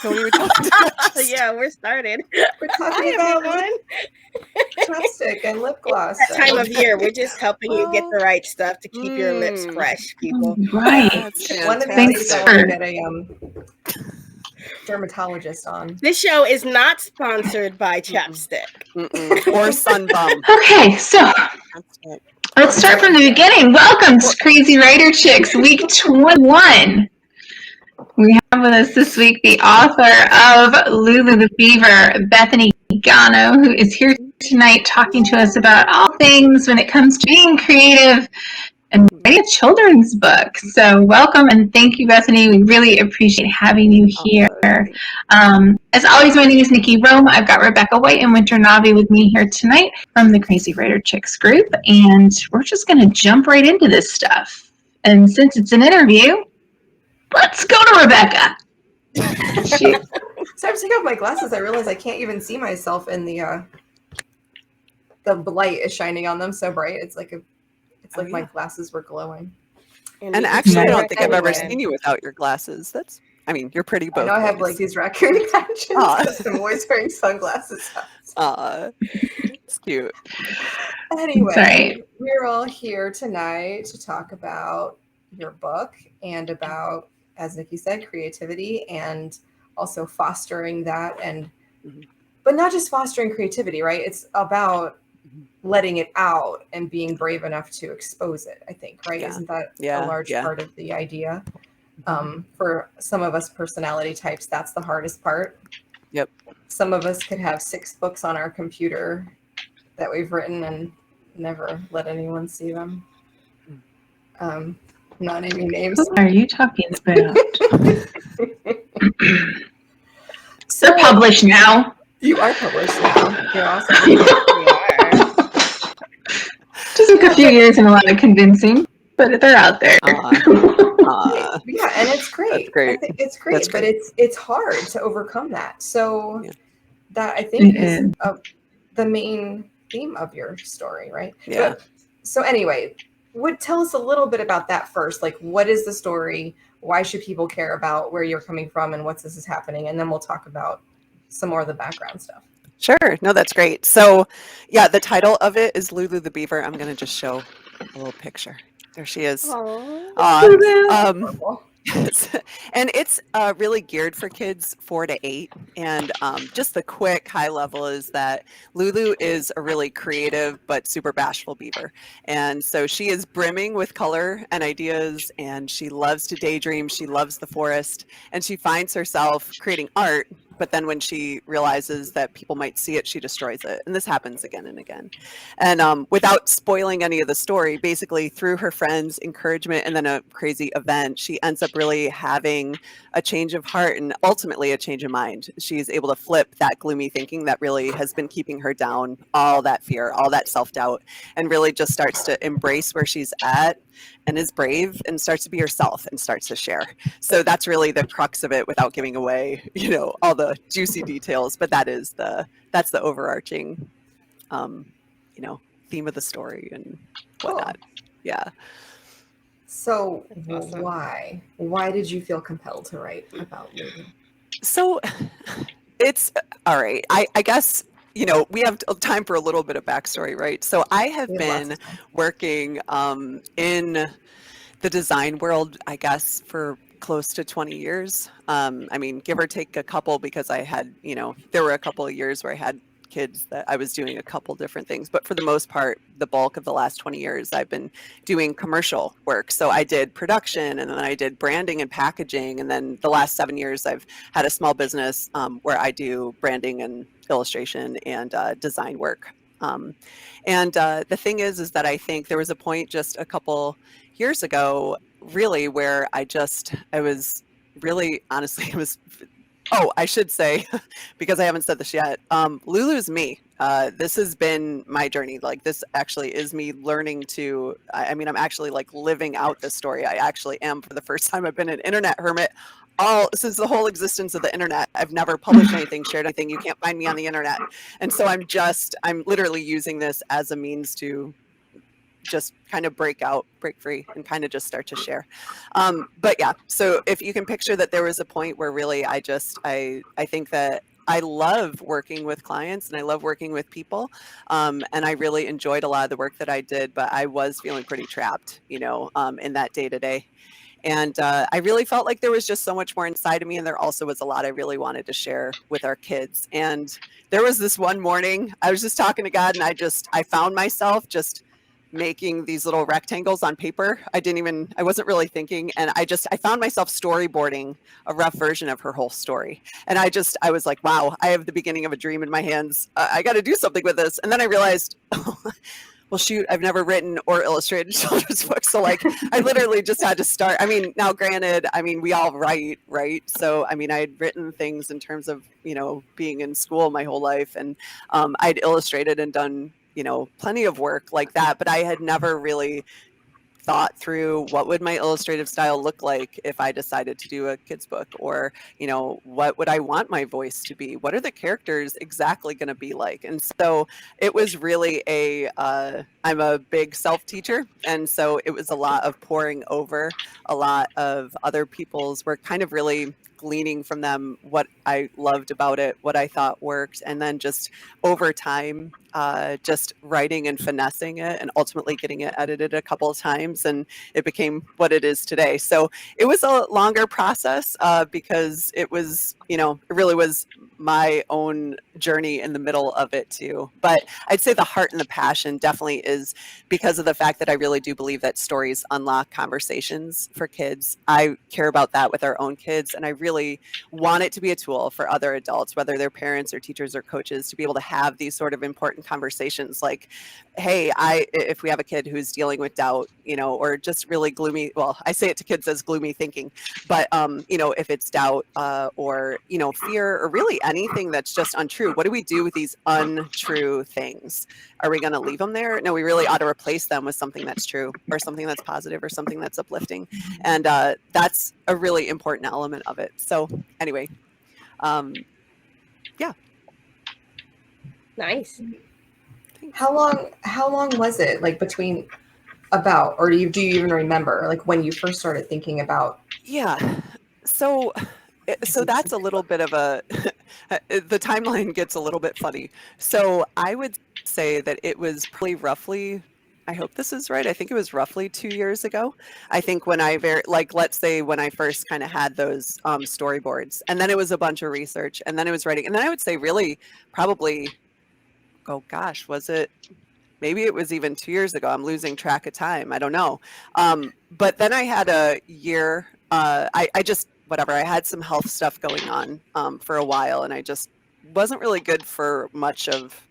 Don't even talk about Yeah, we're started. We're talking about chapstick and lip gloss. That time of year, we're just helping you get the right stuff to keep your lips fresh, people. Right. One of these days I want to get a dermatologist on. This show is not sponsored by chapstick or Sunbum. Okay, so let's start from the beginning. Welcome to Crazy Writer Chicks, week 21. We have with us this week the author of Lulu the Beaver, Bethany Gano, who is here tonight talking to us about all things when it comes to being creative and writing a children's book. So welcome and thank you, Bethany. We really appreciate having you here. As always, my name is Nikki Rome. I've got Rebecca White and Winter Navi with me here tonight from the Crazy Writer Chicks group, and we're just going to jump right into this stuff. And since it's an interview, let's go to Rebecca. So I was taking off my glasses. I realized I can't even see myself in the light is shining on them so bright. It's like my glasses were glowing. And actually, I don't think I've ever seen you without your glasses. You're pretty both. I know I have like these raccoon patches because I'm always wearing sunglasses. It's cute. Anyway, we're all here tonight to talk about your book and about, as Nikki said, creativity and also fostering that, but not just fostering creativity, right? It's about letting it out and being brave enough to expose it, I think, right? Yeah. Isn't that a large part of the idea? For some of us personality types, that's the hardest part. Yep. Some of us could have 6 books on our computer that we've written and never let anyone see them. Not naming names. Who are you talking about? They're published now. You are published now. You're awesome. You are. Just took a few years and a lot of convincing, but they're out there. Yeah, and it's great. Great. I think it's great, but it's hard to overcome that. So that I think is the main theme of your story, right? Yeah. So anyway, tell us a little bit about that first. Like, what is the story? Why should people care about where you're coming from and this is happening? And then we'll talk about some more of the background stuff. Sure. No, that's great. So, the title of it is Lulu the Beaver. I'm going to just show a little picture. There she is. And it's really geared for kids 4 to 8. And just the quick high level is that Lulu is a really creative but super bashful beaver. And so she is brimming with color and ideas, and she loves to daydream. She loves the forest, and she finds herself creating art. But then when she realizes that people might see it, she destroys it. And this happens again and again. And without spoiling any of the story, basically through her friends' encouragement and then a crazy event, she ends up really having a change of heart and ultimately a change of mind. She's able to flip that gloomy thinking that really has been keeping her down, all that fear, all that self-doubt, and really just starts to embrace where she's at and is brave and starts to be herself and starts to share. So that's really the crux of it without giving away, all the juicy details, but that's the overarching, theme of the story and whatnot. Cool. Yeah. So why did you feel compelled to write about Lulu? So it's all right. I guess, we have time for a little bit of backstory, right? So I have been working in the design world, I guess, for close to 20 years. Give or take a couple, because I had, there were a couple of years where I had kids that I was doing a couple different things. But for the most part, the bulk of the last 20 years, I've been doing commercial work. So I did production, and then I did branding and packaging. And then the last 7 years, I've had a small business where I do branding and illustration and design work. The thing is that I think there was a point just a couple years ago, really, where I was really, honestly, I should say, because I haven't said this yet, Lulu's me. This has been my journey. Like, this actually is me learning to, I'm actually like living out this story. I actually am. For the first time, I've been an internet hermit since the whole existence of the internet. I've never published anything, shared anything. You can't find me on the internet. And so I'm literally using this as a means to just kind of break free and kind of just start to share. But yeah, so if you can picture that there was a point where really I think that I love working with clients and I love working with people. And I really enjoyed a lot of the work that I did, but I was feeling pretty trapped, in that day to day. And I really felt like there was just so much more inside of me. And there also was a lot I really wanted to share with our kids. And there was this one morning, I was just talking to God, and I found myself just making these little rectangles on paper. I wasn't really thinking. And I found myself storyboarding a rough version of her whole story. And I was like, wow, I have the beginning of a dream in my hands. I got to do something with this. And then I realized, well, shoot, I've never written or illustrated children's books. So like, I literally just had to start. I mean, now granted, we all write, right? So, I had written things in terms of, being in school my whole life, and I'd illustrated and done, plenty of work like that, but I had never really thought through what would my illustrative style look like if I decided to do a kid's book, or, what would I want my voice to be? What are the characters exactly going to be like? And so it was really I'm a big self-teacher. And so it was a lot of poring over a lot of other people's work, kind of really gleaning from them what I loved about it, what I thought worked, and then just over time, just writing and finessing it, and ultimately getting it edited a couple of times, and it became what it is today. So it was a longer process because it was, it really was my own journey in the middle of it too. But I'd say the heart and the passion definitely is because of the fact that I really do believe that stories unlock conversations for kids. I care about that with our own kids, and I really want it to be a tool for other adults, whether they're parents or teachers or coaches, to be able to have these sort of important conversations like, hey, if we have a kid who's dealing with doubt, or just really gloomy, well, I say it to kids as gloomy thinking, but if it's doubt or fear, or really anything that's just untrue, what do we do with these untrue things? Are we going to leave them there? No, we really ought to replace them with something that's true, or something that's positive, or something that's uplifting. And that's a really important element of it. So anyway, yeah. Nice. How long was it, like, between or do you even remember, like, when you first started thinking about? Yeah. So that's a little bit of the timeline gets a little bit funny. So I would say that it was probably roughly, I hope this is right, I think it was roughly 2 years ago. I think when let's say when I first kind of had those storyboards, and then it was a bunch of research, and then it was writing. And then I would say really probably, oh gosh, maybe it was even 2 years ago. I'm losing track of time. I don't know. But then I had a year, I just, whatever, I had some health stuff going on for a while, and I just wasn't really good for much of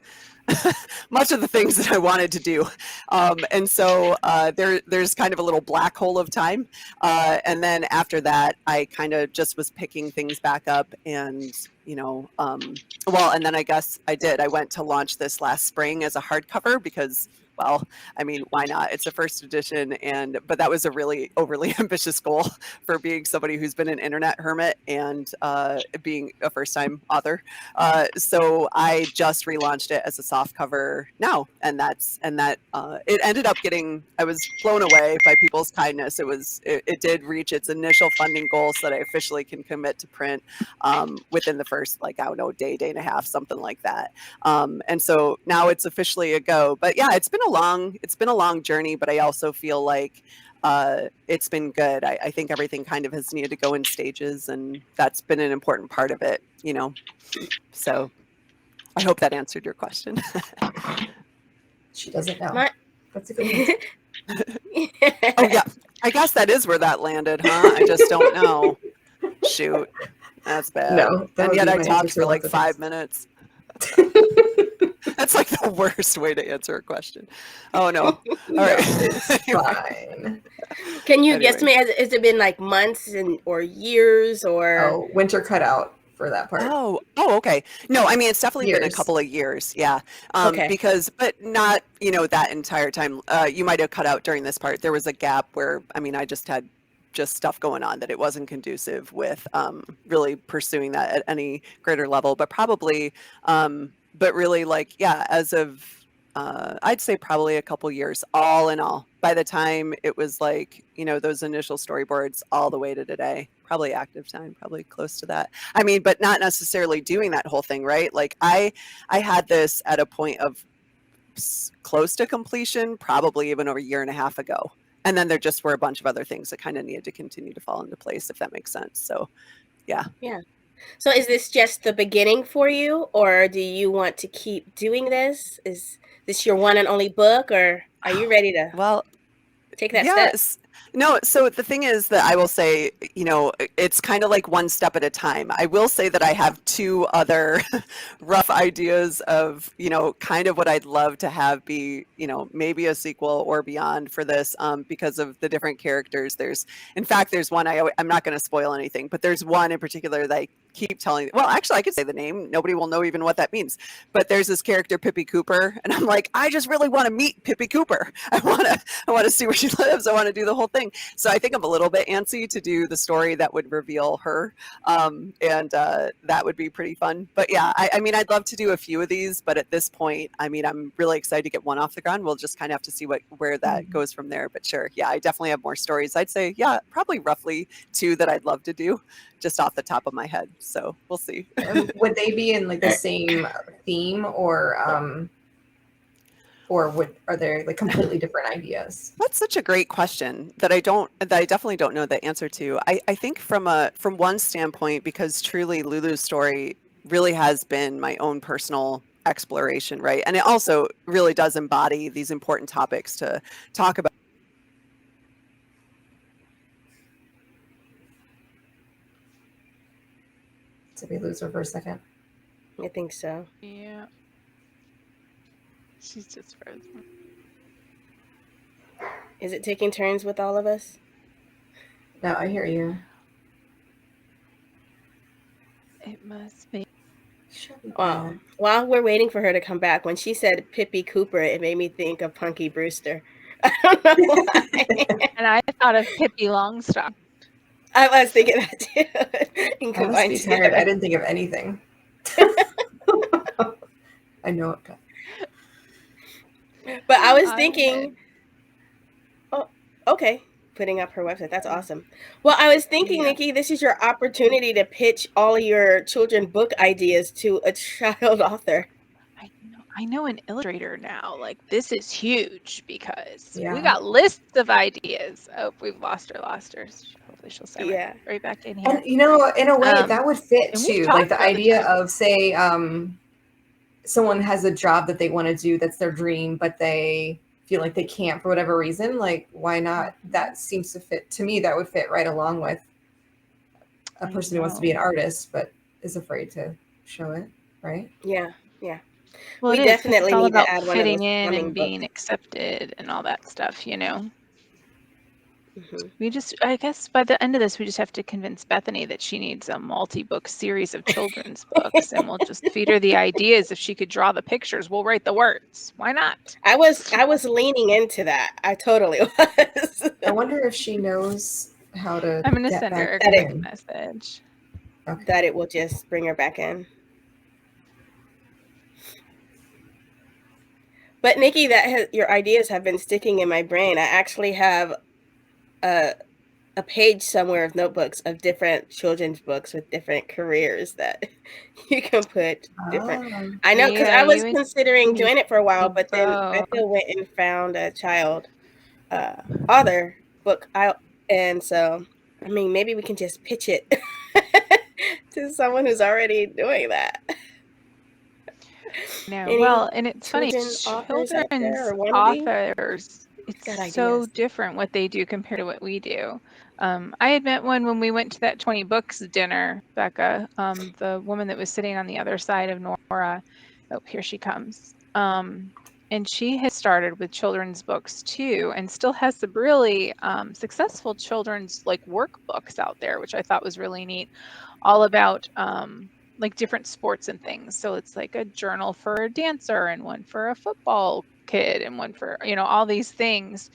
the things that I wanted to do. And so there's kind of a little black hole of time. And then after that, I kind of just was picking things back up, and, and then I guess I went to launch this last spring as a hardcover because, well, why not? It's a first edition, but that was a really overly ambitious goal for being somebody who's been an internet hermit and being a first-time author. So I just relaunched it as a softcover now, and that it ended up I was blown away by people's kindness. It did reach its initial funding goal, so that I officially can commit to print within the first, day and a half, something like that. And so now it's officially a go. But yeah, it's been a long journey, but I also feel like it's been good. I think everything kind of has needed to go in stages, and that's been an important part of it, So I hope that answered your question. She doesn't know. That's a good one. Oh yeah, I guess that is where that landed, huh? I just don't know. Shoot, that's bad. No, and yet I talked for like 5 minutes. That's like the worst way to answer a question. Oh no. All right. It's fine. Can you guesstimate? Has it been like months or years or? Oh, winter cut out for that part. Oh, okay. No, it's definitely been a couple of years. Yeah. Okay. Because, but not, that entire time. You might have cut out during this part. There was a gap where, I just had stuff going on that it wasn't conducive with really pursuing that at any greater level, but probably, but really, as of I'd say probably a couple years, all in all. By the time it was like, those initial storyboards all the way to today, probably active time, probably close to that. I mean, but not necessarily doing that whole thing, right? Like I had this at a point of close to completion, probably even over a year and a half ago. And then there just were a bunch of other things that kind of needed to continue to fall into place, if that makes sense. So, yeah. Yeah. So is this just the beginning for you, or do you want to keep doing this? Is this your one and only book, or are you ready to Well, take that step? yes. No, so the thing is that I will say, it's kind of like one step at a time. I will say that I have two other rough ideas of, kind of what I'd love to have be, maybe a sequel or beyond for this, because of the different characters. In fact, there's one, I'm not going to spoil anything, but there's one in particular that I keep telling, well, actually I could say the name. Nobody will know even what that means, but there's this character, Pippi Cooper. And I'm like, I just really want to meet Pippi Cooper. I want to see where she lives. I want to do the whole thing. So I think I'm a little bit antsy to do the story that would reveal her. And that would be pretty fun. But yeah, I mean, I'd love to do a few of these, but at this point, I mean, I'm really excited to get one off the ground. We'll just kind of have to see where that goes from there. But sure, yeah, I definitely have more stories. I'd say, yeah, probably roughly 2 that I'd love to do just off the top of my head. So we'll see. Would they be in like the same theme, or are they like completely different ideas? That's such a great question that I definitely don't know the answer to. I think from one standpoint, because truly Lulu's story really has been my own personal exploration, right? And it also really does embody these important topics to talk about. Did we lose her for a second? I think so. Yeah. She's just frozen. Is it taking turns with all of us? No, I hear you. It must be. Wow. While we're waiting for her to come back, when she said Pippi Cooper, it made me think of Punky Brewster. I don't know why. And I thought of Pippi Longstrap. I was thinking that too. I must be tired. I didn't think of anything. I know it. But I was thinking, oh, okay, putting up her website. That's awesome. Well, I was thinking, Nikki, this is your opportunity to pitch all your children book ideas to a child author. I know an illustrator now. Like, this is huge because we got lists of ideas. Oh, we've lost her. Hopefully she'll say right back in here. And in a way, that would fit too. Like the idea of, say, someone has a job that they want to do that's their dream, but they feel like they can't for whatever reason. Like, why not? That seems to fit. To me, that would fit right along with a person who wants to be an artist but is afraid to show it, right? Yeah. Well, we definitely need to add fitting in and being accepted and all that stuff, Mm-hmm. I guess by the end of this, we just have to convince Bethany that she needs a multi-book series of children's books, and we'll just feed her the ideas. If she could draw the pictures, we'll write the words. Why not? I was leaning into that. I totally was. I wonder if she knows how to. I'm going to send her a quick message. Okay. That it will just bring her back in. But Nikki, your ideas have been sticking in my brain. I actually have a page somewhere of notebooks of different children's books with different careers that you can put different. I know, because I was considering doing it for a while, but then I still went and found a child author book out, and so I mean, maybe we can just pitch it to someone who's already doing that. No, well, and it's funny, children's authors, it's so different what they do compared to what we do. I had met one when we went to that 20 books dinner, Becca, the woman that was sitting on the other side of Nora. Oh, here she comes. And she has started with children's books too, and still has some really successful children's workbooks out there, which I thought was really neat, all about different sports and things. So it's like a journal for a dancer, and one for a football kid, and one for all these things.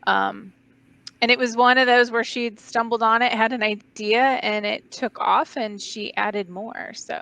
And it was one of those where she'd stumbled on it, had an idea, and it took off, and she added more. So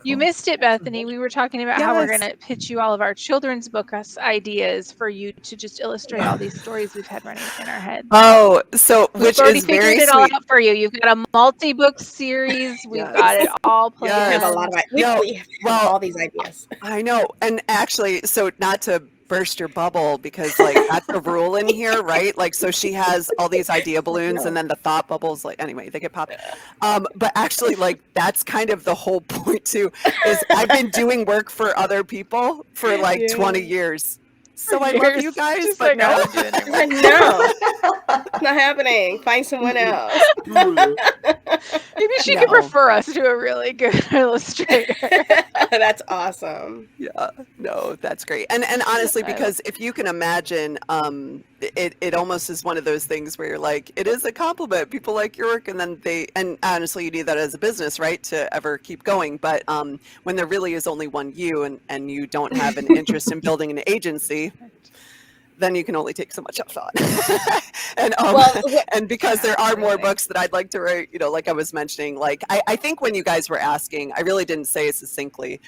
You missed it, Bethany. We were talking about how we're going to pitch you all of our children's book ideas for you to just illustrate all these stories we've had running in our heads. Oh, so We've already figured it all out for you. You've got a multi-book series. We've got it all planned. We have a lot of we have all these ideas. I know. And actually, so not to burst your bubble, because like that's a rule in here, right? Like, so she has all these idea balloons and then the thought bubbles, like, anyway, they get popped. But actually, like, that's kind of the whole point too, is I've been doing work for other people for like 20 years. So I love you guys, but no. No, it's not happening. Find someone else. Maybe she could refer us to a really good illustrator. That's awesome. Yeah, no, that's great. And honestly, because if you can imagine, it almost is one of those things where you're like, it is a compliment. People like your work, and then and honestly, you need that as a business, right, to ever keep going. But when there really is only one you, and you don't have an interest in building an agency, then you can only take so much up on. And and because there are more books that I'd like to write, you know, like I was mentioning, like I think when you guys were asking, I really didn't say it succinctly.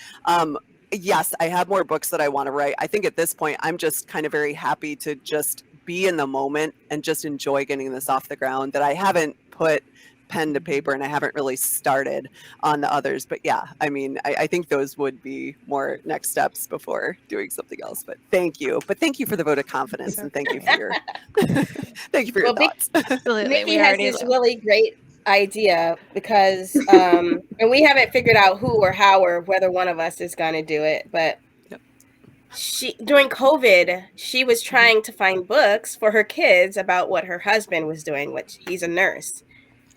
Yes, I have more books that I want to write. I think at this point, I'm just kind of very happy to just be in the moment and just enjoy getting this off the ground, that I haven't put pen to paper and I haven't really started on the others. But yeah, I mean, I think those would be more next steps before doing something else. But thank you. But thank you for the vote of confidence, and thank you for your thank you for your thoughts. Mickey has this really great idea, because and we haven't figured out who or how or whether one of us is going to do it, but she, during COVID, she was trying to find books for her kids about what her husband was doing, which he's a nurse.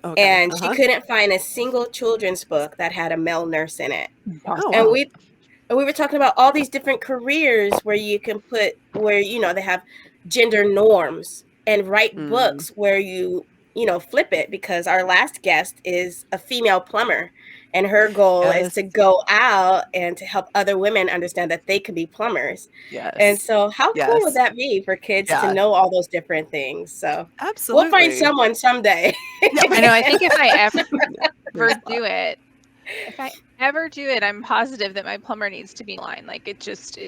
Okay. And she couldn't find a single children's book that had a male nurse in it. Oh, and we were talking about all these different careers where you can put, where, you know, they have gender norms, and write books where you know, flip it, because our last guest is a female plumber, and her goal is to go out and to help other women understand that they can be plumbers. Yes. And so how cool would that be for kids to know all those different things? So absolutely, we'll find someone someday. I know. I think if I ever do it, I'm positive that my plumber needs to be blind. Like, it just,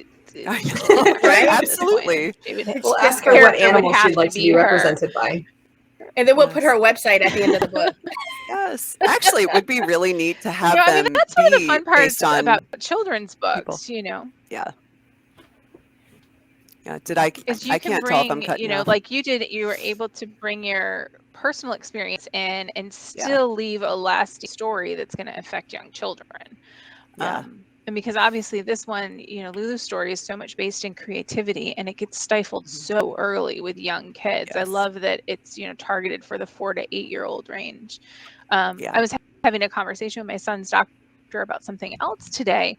right? Absolutely. We'll ask her what animal she'd like to be represented by. And then we'll put her website at the end of the book. Yes. Actually, it would be really neat to have them. I mean, that's one of the fun parts about children's books, people. You know. Yeah. Yeah. I can't tell if I'm cutting you know, off. like you did, you were able to bring your personal experience in and still leave a lasting story that's going to affect young children. Yeah. And because obviously this one, you know, Lulu's story is so much based in creativity, and it gets stifled so early with young kids. I love that it's, you know, targeted for the 4 to 8-year-old range. I was having a conversation with my son's doctor about something else today,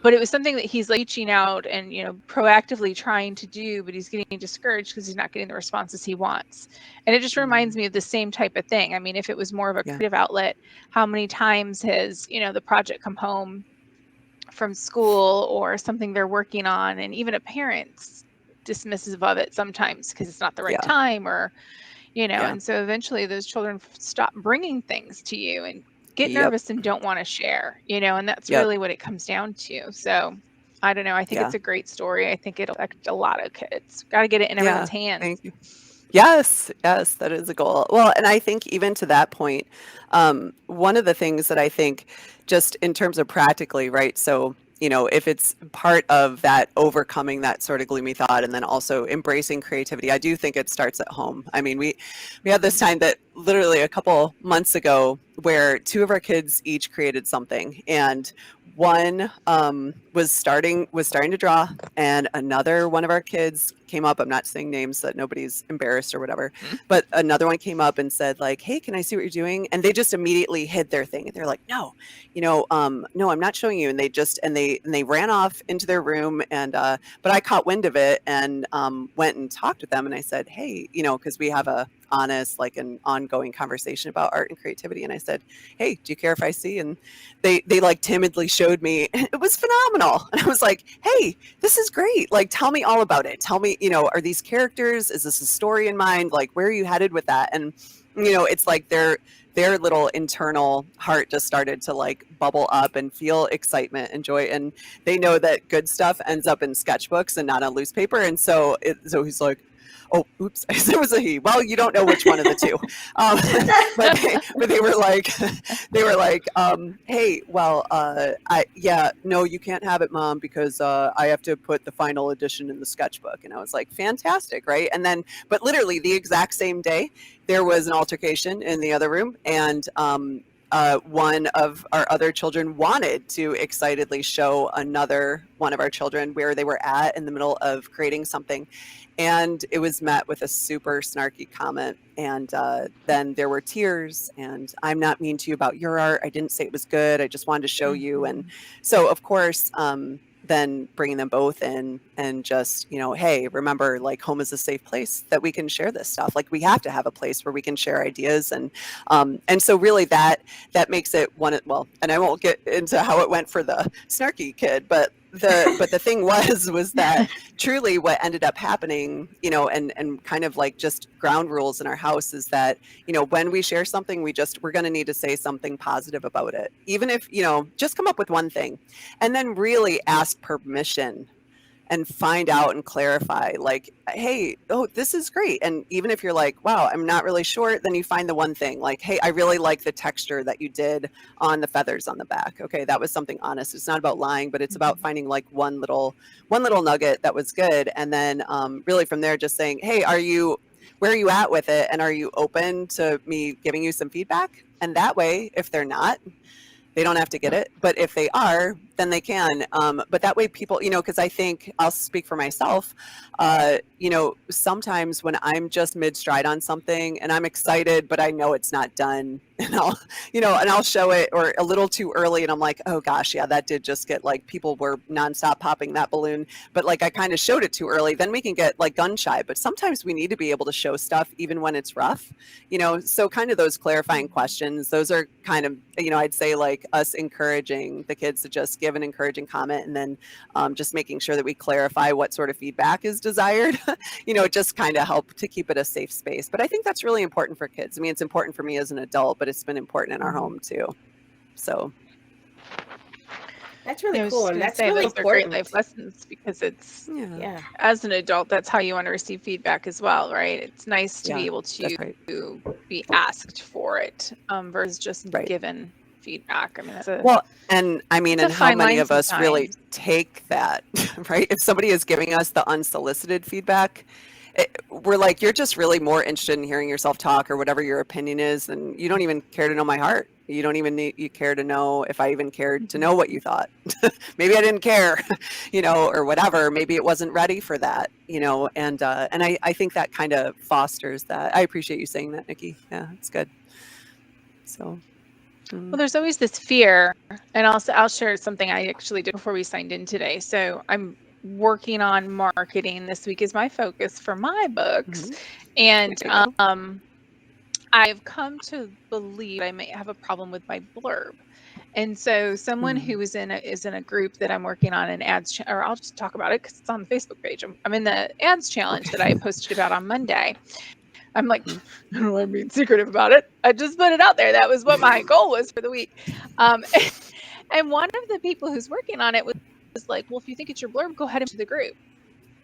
but it was something that he's like reaching out and, you know, proactively trying to do, but he's getting discouraged because he's not getting the responses he wants. And it just reminds me of the same type of thing. I mean, if it was more of a creative outlet, how many times has, you know, the project come home from school or something they're working on, and even a parent's dismissive of it sometimes because it's not the right time, or, you know, and so eventually those children stop bringing things to you and get nervous and don't want to share, you know, and that's really what it comes down to. So I don't know. I think it's a great story. I think it'll affect a lot of kids. Got to get it in everyone's hands. Thank you. Yes, that is a goal. Well, and I think even to that point, one of the things that I think just in terms of practically, right? So, you know, if it's part of that overcoming that sort of gloomy thought and then also embracing creativity, I do think it starts at home. I mean, we had this time that literally a couple months ago where 2 of our kids each created something, and one was starting to draw, and another one of our kids came up. I'm not saying names so that nobody's embarrassed or whatever, but another one came up and said like, "Hey, can I see what you're doing?" And they just immediately hid their thing, and they're like, "No, you know, no, I'm not showing you." And they ran off into their room, and but I caught wind of it and went and talked with them, and I said, "Hey, you know," because we have a honest, like an ongoing conversation about art and creativity, and I said, "Hey, do you care if I see?" And they like timidly showed me, and it was phenomenal. And I was like, "Hey, this is great. Like, tell me all about it. Tell me, you know, are these characters? Is this a story in mind? Like, where are you headed with that?" And, you know, it's like they're their little internal heart just started to like bubble up and feel excitement and joy. And they know that good stuff ends up in sketchbooks and not on loose paper. And so he's like, oh, oops, it was a he. Well, you don't know which one of the two. But they were like, hey, well, no, you can't have it, Mom, because I have to put the final edition in the sketchbook. And I was like, fantastic, right? And then, but literally the exact same day, there was an altercation in the other room, and one of our other children wanted to excitedly show another one of our children where they were at in the middle of creating something. And it was met with a super snarky comment. And then there were tears, and I'm not mean to you about your art. I didn't say it was good. I just wanted to show you. And so, of course, then bringing them both in and just, hey, remember, like, home is a safe place that we can share this stuff. Like, we have to have a place where we can share ideas. And so really that makes it one, well, and I won't get into how it went for the snarky kid, but the thing was that truly what ended up happening, and kind of like just ground rules in our house is that, when we share something, we're going to need to say something positive about it. Even if, just come up with one thing and then really ask permission and find out and clarify, like, hey, oh, this is great. And even if you're like, wow, I'm not really sure, then you find the one thing, like, hey, I really like the texture that you did on the feathers on the back. Okay, that was something honest. It's not about lying, but it's about finding like one little nugget that was good. And then really from there, just saying, hey, where are you at with it? And are you open to me giving you some feedback? And that way, if they're not, they don't have to get it. But if they are, then they can. But that way people, because I think I'll speak for myself, sometimes when I'm just mid-stride on something and I'm excited, but I know it's not done, and I'll show it or a little too early and I'm like, oh gosh, yeah, that did just get like, people were nonstop popping that balloon, but like I kind of showed it too early, then we can get like gun shy. But sometimes we need to be able to show stuff even when it's rough, so kind of those clarifying questions, those are kind of, I'd say like us encouraging the kids to just give an encouraging comment, and then just making sure that we clarify what sort of feedback is desired, just kind of help to keep it a safe space. But I think that's really important for kids. I mean, it's important for me as an adult, but it's been important in our home too. So that's really cool, and that's really important. Great life lessons, because it's as an adult, that's how you want to receive feedback as well, right? It's nice to be able to be asked for it versus just given feedback. I mean, and how many of us really take that, right? If somebody is giving us the unsolicited feedback, we're like, you're just really more interested in hearing yourself talk or whatever your opinion is, and you don't even care to know my heart. You don't even you care to know if I even cared to know what you thought. Maybe I didn't care, or whatever. Maybe it wasn't ready for that, and I think that kind of fosters that. I appreciate you saying that, Nikki. Yeah, it's good. So. Well, there's always this fear, and I'll share something I actually did before we signed in today. So I'm working on marketing. This week is my focus for my books, and I've come to believe I may have a problem with my blurb. And so someone who is in a group that I'm working on an ads, or I'll just talk about it because it's on the Facebook page. I'm in the ads challenge that I posted about on Monday. I'm like, I don't know why I'm being secretive about it. I just put it out there. That was what my goal was for the week. And one of the people who's working on it was like, well, if you think it's your blurb, go ahead into the group.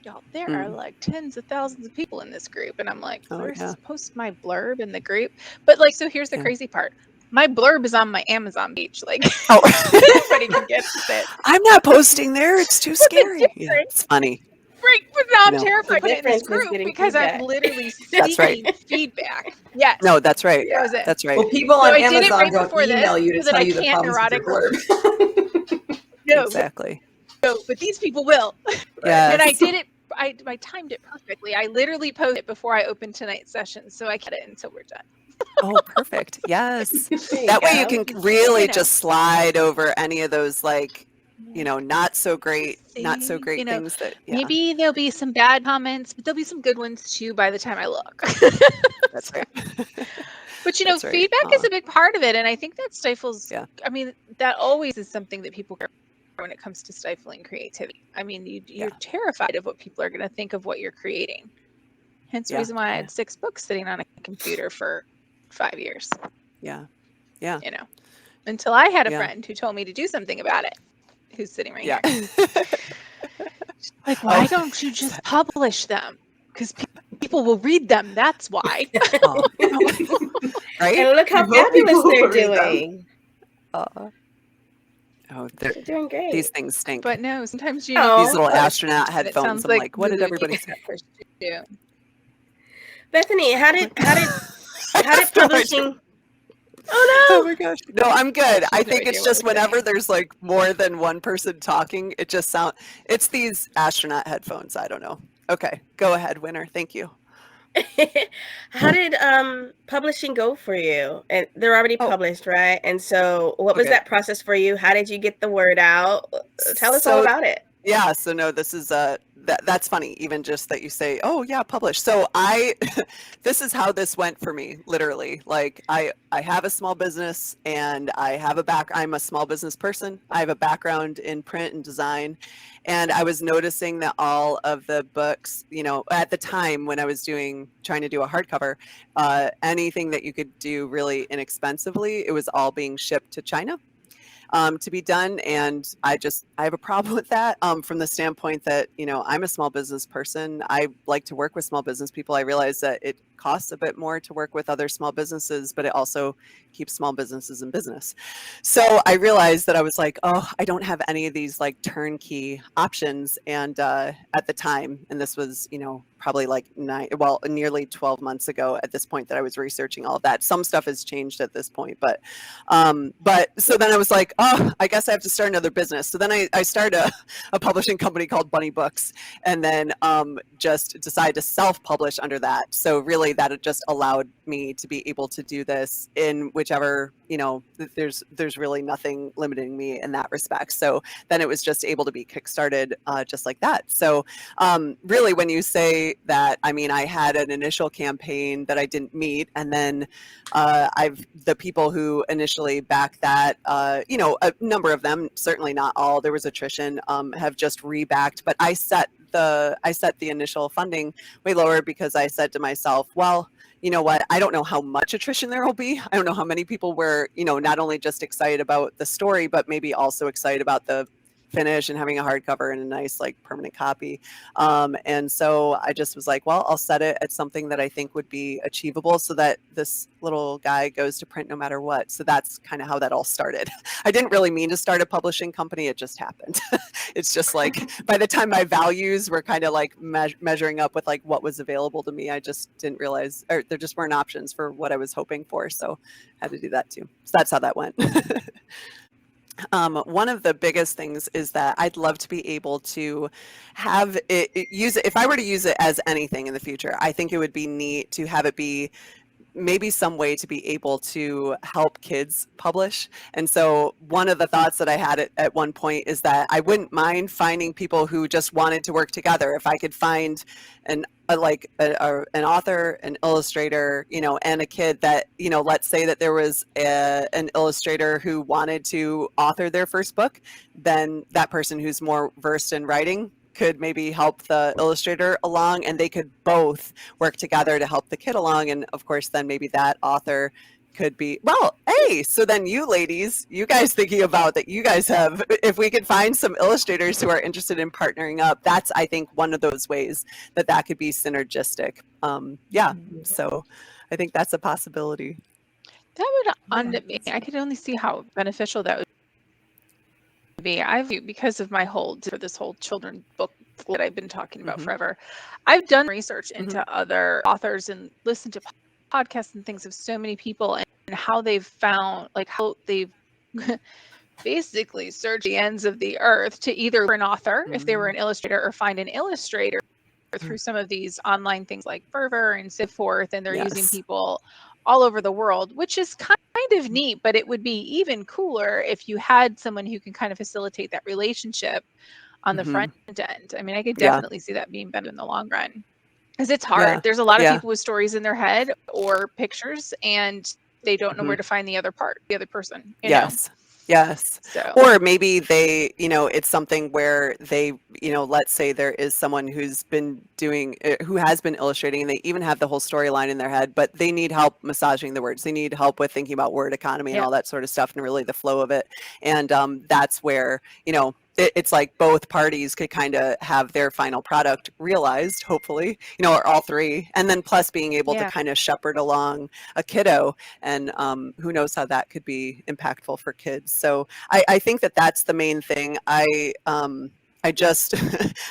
Y'all, there are like tens of thousands of people in this group. And I'm like, they're supposed to post my blurb in the group. But like, so here's the crazy part. My blurb is on my Amazon page. Like, anybody can get it. I'm not posting there. It's too scary. Yeah, it's funny. Right, but now I'm terrified to put it in this group because I'm literally seeking feedback. Yes. No, that's right. That was it. That's right. Well, people on Amazon don't email you to tell you the problems with your blurb. No, exactly. No, but these people will. Yeah. And I did it. I timed it perfectly. I literally posted it before I opened tonight's session, so I get it until we're done. Oh, perfect. Yes. That way you can really just slide over any of those, like, not so great things that maybe there'll be some bad comments, but there'll be some good ones too by the time I look. That's right. But feedback is a big part of it, and I think that stifles. I mean, that always is something that people care when it comes to stifling creativity. I mean, you're terrified of what people are going to think of what you're creating. Hence the reason why I had 6 books sitting on a computer for 5 years. Yeah. Yeah. You know, until I had a Yeah. friend who told me to do something about it, who's sitting right Yeah. here. Like, why don't you just publish them? Because people will read them. That's why. Oh, right? And look how You hope fabulous people they're will read them. doing. Oh, They're doing great. these things stink. But no, sometimes you Oh, These little but astronaut and it headphones. sounds I'm like, what did Lulu, everybody you say? pushed you. Bethany, how did I have no idea. publishing? Oh Oh my gosh. No, I'm good. I She has no think idea it's what just we're saying. whenever there's like more than one person talking, it just it's these astronaut headphones. I don't know. Okay, go ahead, winner. Thank you. no! How did publishing go for you? And they're already Oh, published, right? And so, what was okay. that process for you? How did you get the word out? Tell us all So about it. yeah, so no, this is that's funny, even just that you say, oh yeah, publish. So this is how this went for me, literally. Like I have a small business and I'm a small business person. I have a background in print and design. And I was noticing that all of the books, at the time when I was trying to do a hardcover, anything that you could do really inexpensively, it was all being shipped to China. To be done. And I have a problem with that from the standpoint that, I'm a small business person. I like to work with small business people. I realize that it costs a bit more to work with other small businesses, but it also keeps small businesses in business. So I realized that I was like, oh, I don't have any of these like turnkey options. And at the time, and this was, probably like nearly 12 months ago at this point that I was researching all of that. Some stuff has changed at this point, but so then I was like, oh, I guess I have to start another business. So then I started a publishing company called Bunny Books, and then just decided to self-publish under that. So really that it just allowed me to be able to do this in whichever, there's really nothing limiting me in that respect. So then it was just able to be kickstarted just like that. So really when you say that, I mean, I had an initial campaign that I didn't meet, and then the people who initially backed that, a number of them, certainly not all, there was attrition, have just rebacked. But I set the initial funding way lower because I said to myself, well, you know what, I don't know how much attrition there will be. I don't know how many people were, not only just excited about the story, but maybe also excited about the finish and having a hardcover and a nice like permanent copy. And so I just was like, well, I'll set it at something that I think would be achievable so that this little guy goes to print no matter what. So that's kind of how that all started. I didn't really mean to start a publishing company. It just happened. It's just like by the time my values were kind of like measuring up with like what was available to me, I just didn't realize, or there just weren't options for what I was hoping for. So I had to do that too. So that's how that went. One of the biggest things is that I'd love to be able to have use it. If I were to use it as anything in the future, I think it would be neat to have it be maybe some way to be able to help kids publish. And so one of the thoughts that I had at one point is that I wouldn't mind finding people who just wanted to work together. If I could find an author, an illustrator, and a kid that, let's say that there was an illustrator who wanted to author their first book, then that person who's more versed in writing could maybe help the illustrator along, and they could both work together to help the kid along. And of course, then maybe that author could be, well, hey, so then you ladies, you guys thinking about that, you guys have, if we could find some illustrators who are interested in partnering up, that's, I think, one of those ways that could be synergistic. Yeah, so I think that's a possibility. That would, I could only see how beneficial that would be. Because of my this whole children's book that I've been talking about forever, I've done research into other authors and listened to podcasts and things of so many people and how they've found, like how they've basically searched the ends of the earth to either an author, if they were an illustrator, or find an illustrator through some of these online things like Fervor and so forth. And they're using people all over the world, which is kind of neat, but it would be even cooler if you had someone who can kind of facilitate that relationship on the front end. I mean, I could definitely see that being better in the long run, because it's hard. Yeah. There's a lot of people with stories in their head or pictures, and they don't know where to find the other person. You know? Yes. So Or maybe they, it's something where they, let's say there is someone who's been doing, who has been illustrating, and they even have the whole storyline in their head, but they need help massaging the words. They need help with thinking about word economy and yeah, all that sort of stuff and really the flow of it. And that's where, it's like both parties could kind of have their final product realized, hopefully, or all three. And then plus being able to yeah. kind of shepherd along a kiddo, and who knows how that could be impactful for kids. So I think that that's the main thing. I just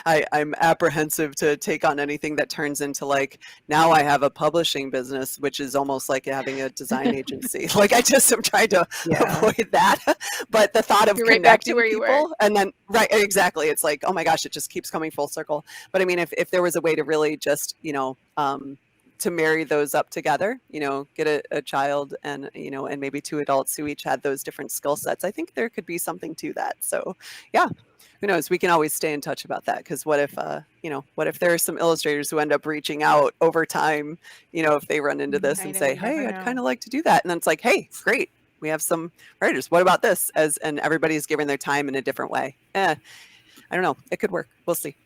I'm apprehensive to take on anything that turns into like, now I have a publishing business, which is almost like having a design agency. Like I just am trying to avoid that. But the thought of You're right back to connecting where you were. people, and then right, exactly, it's like, oh my gosh, it just keeps coming full circle. But I mean, if there was a way to really just to marry those up together, get a child and and maybe two adults who each had those different skill sets, I think there could be something to that. So yeah, who knows, we can always stay in touch about that, because what if what if there are some illustrators who end up reaching out over time, if they run into this I and know, say, you never hey, I'd know. kind of like to do that, and then it's like, hey, great, we have some writers, what about this, and everybody's giving their time in a different way. I don't know, it could work, we'll see.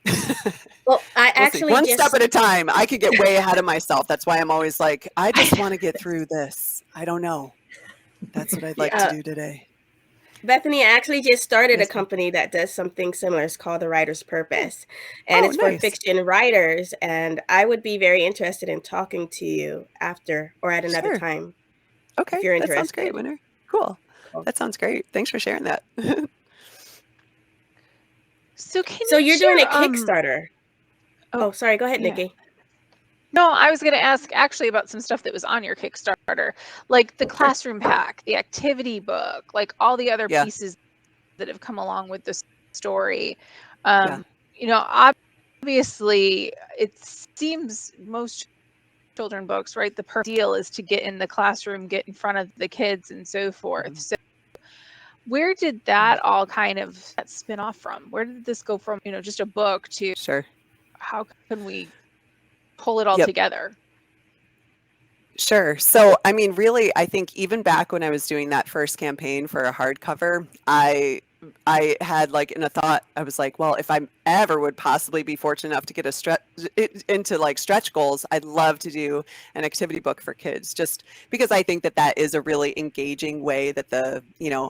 Well, I We'll see. actually One step just at a time. I could get way ahead of myself. That's why I'm always like, I just want to get through this. I don't know. That's what I'd like to do today. Bethany, I actually just started a Yes, ma'am. company that does something similar. It's called The Writer's Purpose, and Oh, it's for nice. fiction writers. And I would be very interested in talking to you after or at another Sure. time Okay. if you're That sounds great, interested. Winner. Cool. Cool. That sounds great. Thanks for sharing that. So can So you you're doing a share, Kickstarter. Oh, sorry. Go ahead, yeah. Nikki. No, I was going to ask actually about some stuff that was on your Kickstarter, like the classroom pack, the activity book, like all the other Yeah. pieces that have come along with the story. Yeah. Obviously, it seems most children books, right? The perfect deal is to get in the classroom, get in front of the kids, and so forth. So where did that all kind of spin off from? Where did this go from, just a book to Sure. how can we pull it all Yep. together? Sure. So, I mean, really, I think even back when I was doing that first campaign for a hardcover, I had like in a thought, I was like, well, if I ever would possibly be fortunate enough to get into like stretch goals, I'd love to do an activity book for kids, just because I think that that is a really engaging way that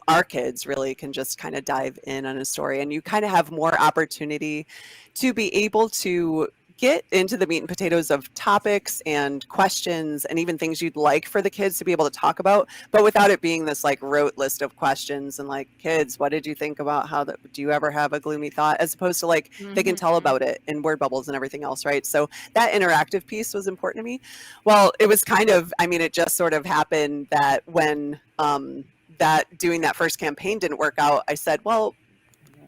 our kids really can just kind of dive in on a story, and you kind of have more opportunity to be able to get into the meat and potatoes of topics and questions and even things you'd like for the kids to be able to talk about, but without it being this like rote list of questions and like, kids, what did you think about do you ever have a gloomy thought, as opposed to like they can tell about it in word bubbles and everything else, right? So that interactive piece was important to me. Well, it was kind of, I mean, it just sort of happened that when doing that first campaign didn't work out, I said, well,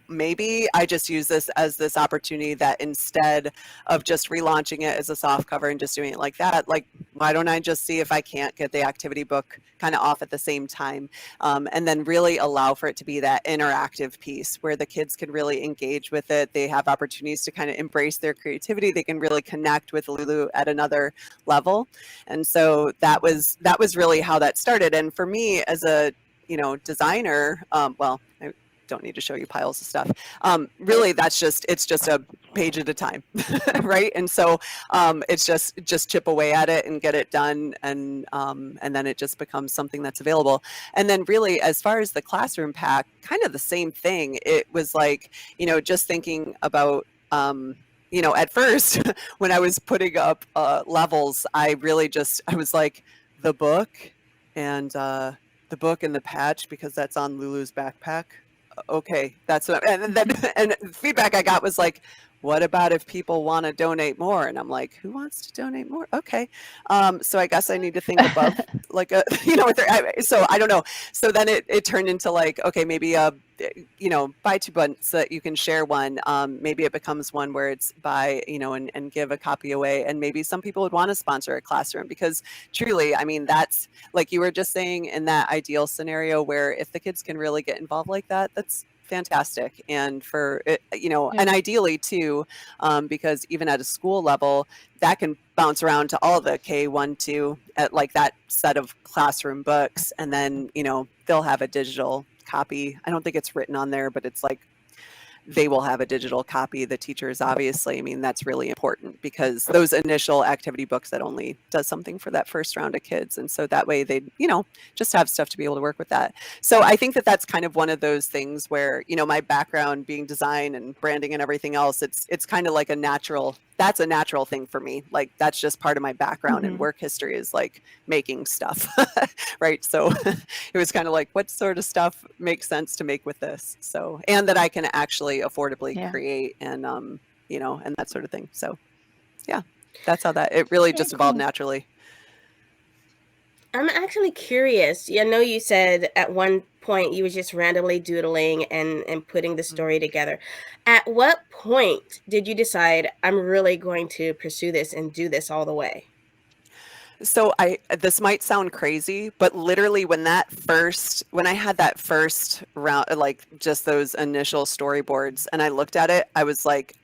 maybe I just use this as this opportunity that instead of just relaunching it as a soft cover and just doing it like that, like, why don't I just see if I can't get the activity book kind of off at the same time, and then really allow for it to be that interactive piece where the kids can really engage with it. They have opportunities to kind of embrace their creativity. They can really connect with Lulu at another level. And so that was really how that started. And for me as a designer, well, I don't need to show you piles of stuff. Really, it's just a page at a time, right? And so it's just chip away at it and get it done, and then it just becomes something that's available. And then really, as far as the classroom pack, kind of the same thing. It was like, just thinking about at first when I was putting up levels, I was like, the book and the patch, because that's on Lulu's backpack. Okay, that's what, and then and feedback I got was like, what about if people want to donate more? And I'm like, who wants to donate more? Okay, so I guess I need to think above like a so I don't know. So then it turned into like, okay, maybe buy 2 books so that you can share one. Maybe it becomes one where it's buy and give a copy away, and maybe some people would want to sponsor a classroom, because truly, I mean, that's like you were just saying, in that ideal scenario where if the kids can really get involved like that, that's fantastic. And for it, and ideally too, because even at a school level, that can bounce around to all the K1, 2 at like that set of classroom books, and then they'll have a digital copy. I don't think it's written on there, but it's like they will have a digital copy. The teachers, obviously, I mean, that's really important because those initial activity books, that only does something for that first round of kids. And so that way they, just have stuff to be able to work with that. So I think that that's kind of one of those things where, my background being design and branding and everything else, it's kind of like that's a natural thing for me. Like that's just part of my background and work history is like making stuff, right? So it was kind of like, what sort of stuff makes sense to make with this? So, and that I can actually affordably create and, and that sort of thing. So yeah, that's how it really just evolved naturally. I'm actually curious. I know you said at one point you were just randomly doodling and putting the story together. At what point did you decide I'm really going to pursue this and do this all the way? So this might sound crazy, but literally when I had that first round, like just those initial storyboards and I looked at it, I was like,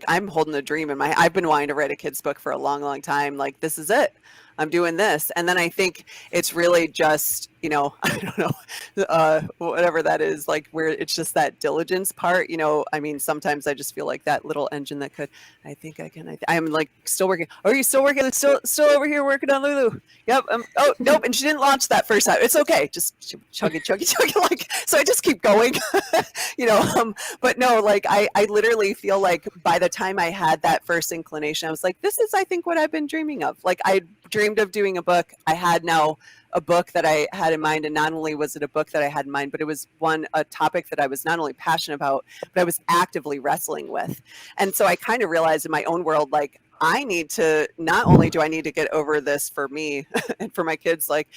I'm holding a dream I've been wanting to write a kid's book for a long, long time. Like, this is it. I'm doing this. And then I think it's really just, I don't know, whatever that is, like where it's just that diligence part, I mean, sometimes I just feel like that little engine that I think I can, I'm like still working. Are you still working? Still over here working on Lulu. Yep. Oh, nope. And she didn't launch that first time. It's okay. Just chug it. Like, so I just keep going, but no, like I literally feel like by the time I had that first inclination, I was like, this is, I think, what I've been dreaming of. Like I dreamed of doing a book. I had now a book that I had in mind, and not only was it a book that I had in mind, but it was a topic that I was not only passionate about, but I was actively wrestling with. And so I kind of realized in my own world, like not only do I need to get over this for me and for my kids, like,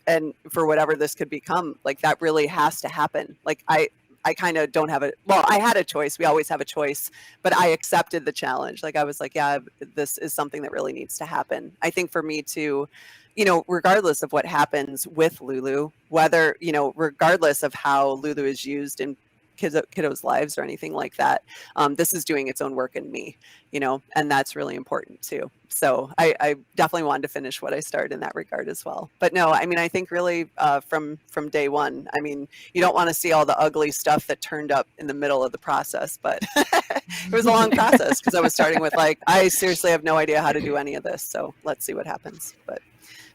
and for whatever this could become, like that really has to happen. Like I kind of don't have I had a choice. We always have a choice, but I accepted the challenge. Like I was like, yeah, this is something that really needs to happen. I think for me too, regardless of what happens with Lulu, whether, regardless of how Lulu is used in kiddos' lives or anything like that, this is doing its own work in me, and that's really important too. So I definitely wanted to finish what I started in that regard as well. But no, I mean, I think really from day one, I mean, you don't want to see all the ugly stuff that turned up in the middle of the process, but it was a long process because I was starting with like, I seriously have no idea how to do any of this. So let's see what happens. But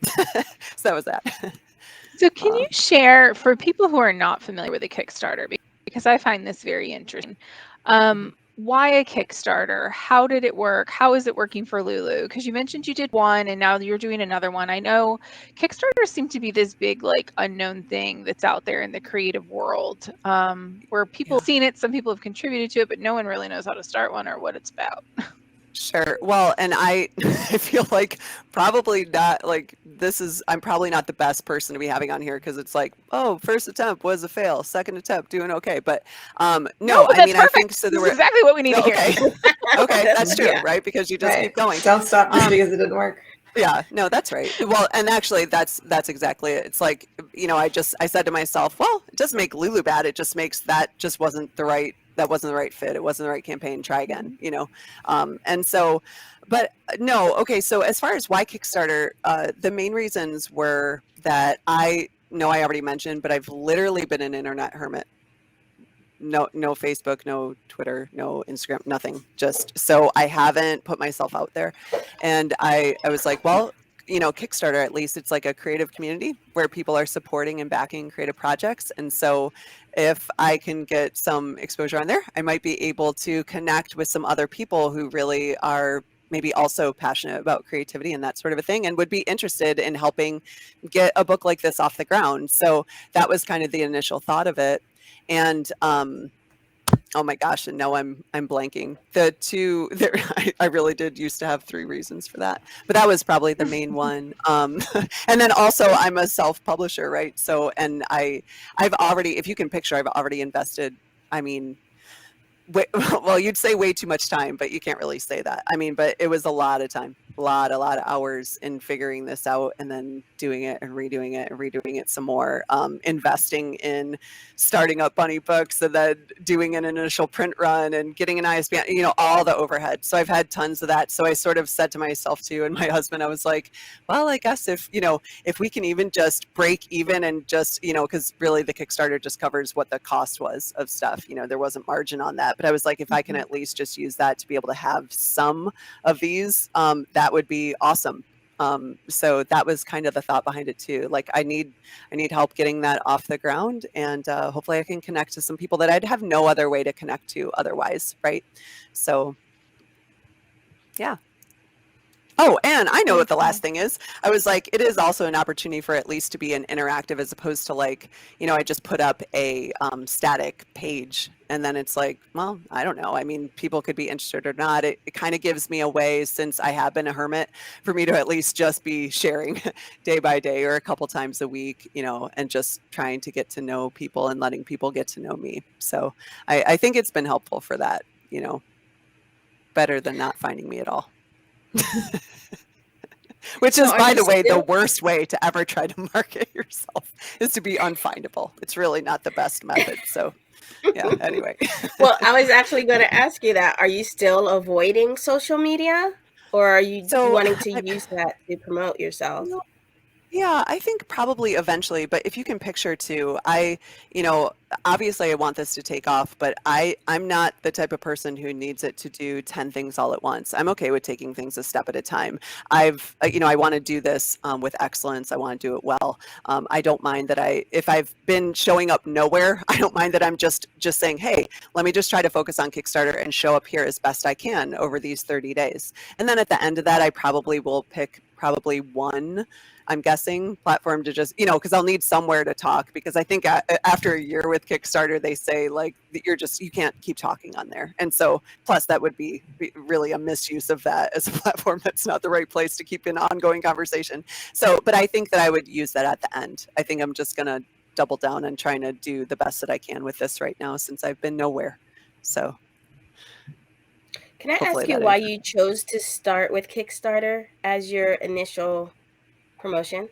so that was that. So can you share for people who are not familiar with a Kickstarter, because I find this very interesting. Why a Kickstarter? How did it work? How is it working for Lulu? Because you mentioned you did one and now you're doing another one. I know Kickstarters seem to be this big, like, unknown thing that's out there in the creative world, where people have seen it, some people have contributed to it, but no one really knows how to start one or what it's about. Sure. Well, and I feel like probably not like I'm probably not the best person to be having on here because it's like, oh, first attempt was a fail, second attempt doing okay. But no, but I mean, perfect. I think so. This is exactly what we need to hear. Okay, that's true, right? Because you just keep going. Don't stop just because it didn't work. Yeah, no, that's right. Well, and actually that's exactly it. It's like, I said to myself, well, it doesn't make Lulu bad. It just makes that wasn't the right fit. It wasn't the right campaign. Try again, and so, but no. Okay. So as far as why Kickstarter, the main reasons were that I already mentioned, but I've literally been an internet hermit. No Facebook, no Twitter, no Instagram, nothing. Just so I haven't put myself out there. And I was like, well, Kickstarter, at least it's like a creative community where people are supporting and backing creative projects. And so if I can get some exposure on there, I might be able to connect with some other people who really are maybe also passionate about creativity and that sort of a thing and would be interested in helping get a book like this off the ground. So that was kind of the initial thought of it. And oh my gosh, and now I'm blanking. I really did used to have 3 reasons for that, but that was probably the main one. And then also I'm a self-publisher, right? So, and I've already, if you can picture, I've already invested, I mean, well, you'd say way too much time, but you can't really say that. I mean, but it was a lot of time. a lot of hours in figuring this out, and then doing it and redoing it and redoing it some more, investing in starting up Bunny Books and then doing an initial print run and getting an ISBN, you know, all the overhead. So I've had tons of that. So I sort of said to myself too, and my husband, I was like, well, I guess if, you know, if we can even just break even and just, you know, because really the Kickstarter just covers what the cost was of stuff, you know, there wasn't margin on that. But I was like, if I can at least just use that to be able to have some of these, that would be awesome. So that was kind of the thought behind it too. Like I need help getting that off the ground, and hopefully I can connect to some people that I'd have no other way to connect to otherwise, right? So yeah. Oh, and I know what the last thing is. I was like, it is also an opportunity for at least to be an interactive, as opposed to like, you know, I just put up a static page and then it's like, well, I don't know. I mean, people could be interested or not. It kind of gives me a way, since I have been a hermit, for me to at least just be sharing day by day or a couple times a week, you know, and just trying to get to know people and letting people get to know me. So I think it's been helpful for that, you know, better than not finding me at all. Which is, by the way, the worst way to ever try to market yourself, is to be unfindable. It's really not the best method. So yeah, anyway. Well, I was actually going to ask you that. Are you still avoiding social media, or are you wanting to use that to promote yourself? Yeah, I think probably eventually, but if you can picture too, you know, obviously I want this to take off, but I'm not the type of person who needs it to do 10 things all at once. I'm okay with taking things a step at a time. You know, I want to do this with excellence. I want to do it well. I don't mind that if I've been showing up nowhere, I don't mind that I'm just saying, hey, let me just try to focus on Kickstarter and show up here as best I can over these 30 days. And then at the end of that, I probably will pick one, I'm guessing, platform to just, you know, because I'll need somewhere to talk, because I think after a year with Kickstarter, they say like you can't keep talking on there. And so plus that would be really a misuse of that as a platform. That's not the right place to keep an ongoing conversation. So, but I think that I would use that at the end. I think I'm just going to double down on trying to do the best that I can with this right now, since I've been nowhere. So can I ask you why you chose to start with Kickstarter as your initial promotion?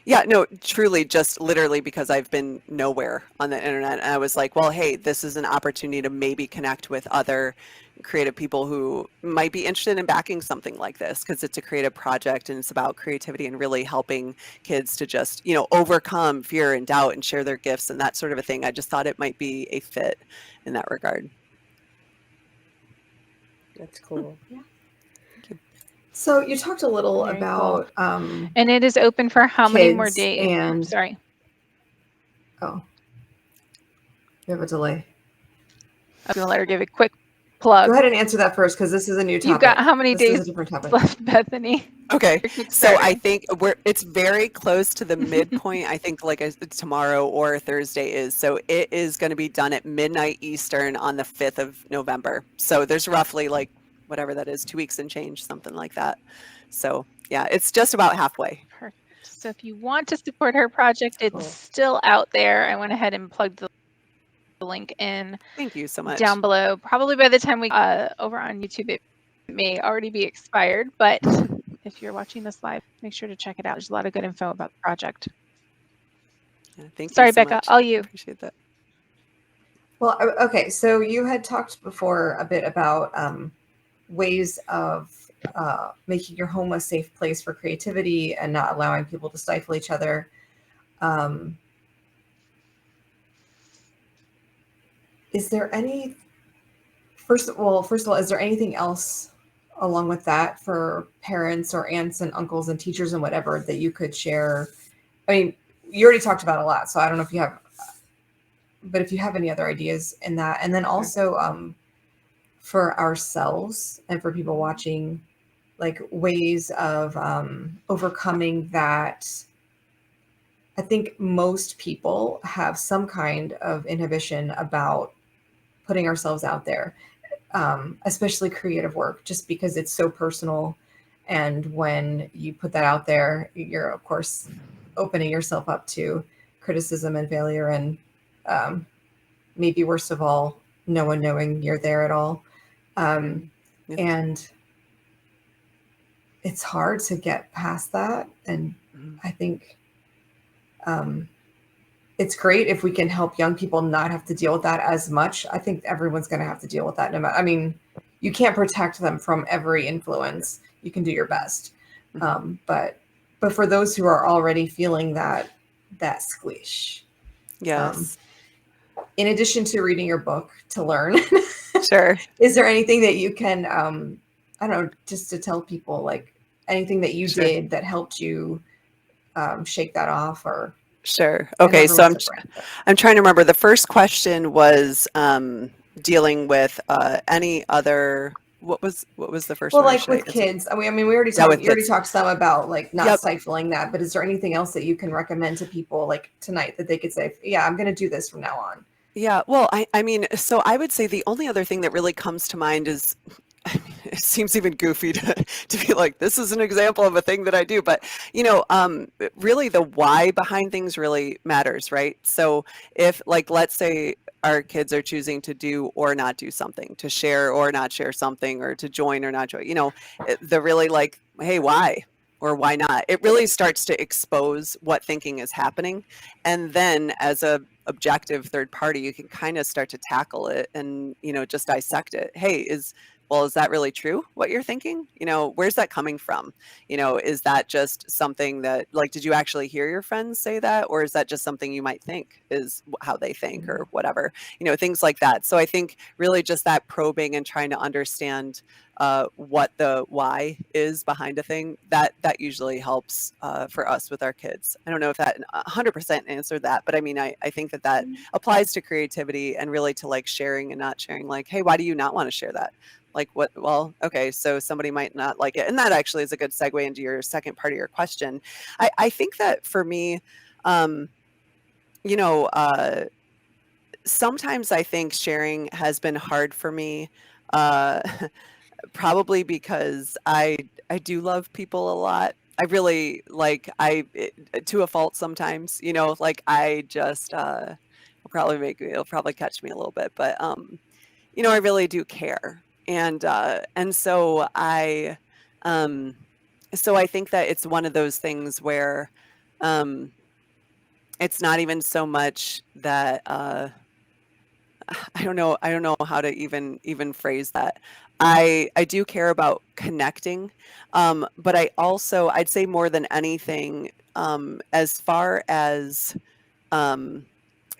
Yeah, no, truly, just literally because I've been nowhere on the internet. And I was like, well, hey, this is an opportunity to maybe connect with other creative people who might be interested in backing something like this, because it's a creative project and it's about creativity and really helping kids to just, you know, overcome fear and doubt and share their gifts and that sort of a thing. I just thought it might be a fit in that regard. That's cool. Yeah. So you talked a little about and it is open for how many more days? And sorry. Oh, you have a delay. I'm gonna let her give a quick plug. Go ahead and answer that first, because this is a new topic. You've got how many days is a different topic left, Bethany? Okay, so I think it's very close to the midpoint. I think like tomorrow or Thursday is. So it is going to be done at midnight Eastern on the 5th of November. So there's roughly like whatever that is, 2 weeks and change, something like that. So yeah, it's just about halfway. Perfect. So if you want to support her project, it's still out there. I went ahead and plugged the link in. Thank you so much. Down below. Probably by the time we over on YouTube, it may already be expired, but if you're watching this live, make sure to check it out. There's a lot of good info about the project. Yeah, thank you. Sorry, so Becca, much. all you. Appreciate that. Well, okay, so you had talked before a bit about ways of making your home a safe place for creativity and not allowing people to stifle each other. Is there any, first of all, is there anything else along with that for parents or aunts and uncles and teachers and whatever that you could share? I mean, you already talked about a lot, so I don't know if you have, but if you have any other ideas in that. And then also for ourselves and for people watching, like ways of overcoming that. I think most people have some kind of inhibition about putting ourselves out there, especially creative work, just because it's so personal. And when you put that out there, you're of course opening yourself up to criticism and failure, and maybe worst of all, no one knowing you're there at all. And it's hard to get past that. And I think it's great if we can help young people not have to deal with that as much. I think everyone's going to have to deal with that. No matter, I mean, you can't protect them from every influence. You can do your best. But for those who are already feeling that squish. Yes. In addition to reading your book to learn, Sure. Is there anything that you can, I don't know, just to tell people, like anything that you did that helped you shake that off? Or Sure. Okay. So I'm trying to remember. The first question was dealing with any other. What was the first one? Well, like with kids. I mean, we already talked some about like not stifling that. But is there anything else that you can recommend to people like tonight that they could say, yeah, I'm going to do this from now on? Yeah. Well, I mean, so I would say the only other thing that really comes to mind is, I mean, it seems even goofy to be like, this is an example of a thing that I do, but really the why behind things really matters, right? So if, like, let's say our kids are choosing to do or not do something, to share or not share something, or to join or not join, the really like, hey, why? Or why not? It really starts to expose what thinking is happening. And then as a objective third party, you can kind of start to tackle it and, just dissect it. Hey, is that really true, what you're thinking? Where's that coming from? Is that just something that, like, did you actually hear your friends say that? Or is that just something you might think is how they think, or whatever, things like that. So I think really just that probing and trying to understand what the why is behind a thing, that usually helps for us with our kids. I don't know if that 100% answered that, but I mean, I think that applies to creativity and really to like sharing and not sharing. Like, hey, why do you not want to share that? Like, what? Well, okay, so somebody might not like it. And that actually is a good segue into your second part of your question. I think that for me, sometimes I think sharing has been hard for me, probably because I do love people a lot. I really like, to a fault sometimes, like I just, it'll probably catch me a little bit, but, I really do care. And so I think that it's one of those things where, it's not even so much that, I don't know how to even phrase that. I do care about connecting, but I'd say more than anything, as far as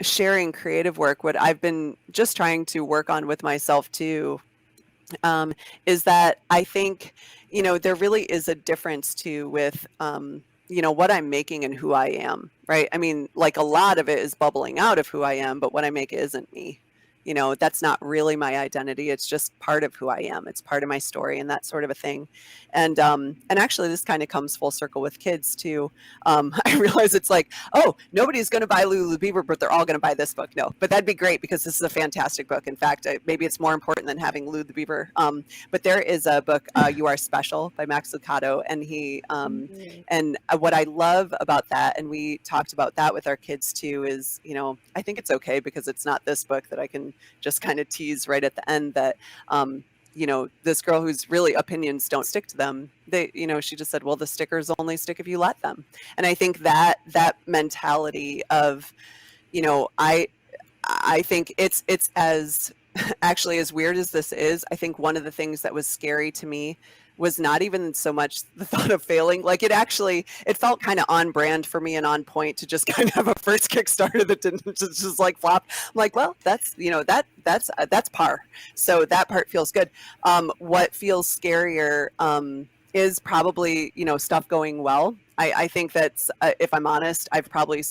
sharing creative work, what I've been just trying to work on with myself too, is that I think, there really is a difference too with, what I'm making and who I am, right? I mean, like a lot of it is bubbling out of who I am, but what I make isn't me. That's not really my identity. It's just part of who I am. It's part of my story and that sort of a thing. And actually this kind of comes full circle with kids too. I realize it's like, oh, nobody's going to buy Lulu the Beaver, but they're all going to buy this book. No, but that'd be great because this is a fantastic book. In fact, maybe it's more important than having Lulu the Beaver. But there is a book, You Are Special by Max Lucado. And and what I love about that, and we talked about that with our kids too, is, I think it's okay because it's not this book that I can just kind of tease right at the end that, this girl whose really opinions don't stick to them, she just said, well, the stickers only stick if you let them. And I think that mentality of, I think it's as actually, as weird as this is, I think one of the things that was scary to me was not even so much the thought of failing. Like it felt kind of on brand for me and on point to just kind of have a first Kickstarter that didn't just like flop. I'm like, well, that's, that's par. So that part feels good. What feels scarier, is probably, stuff going well. I think that's, if I'm honest, I've probably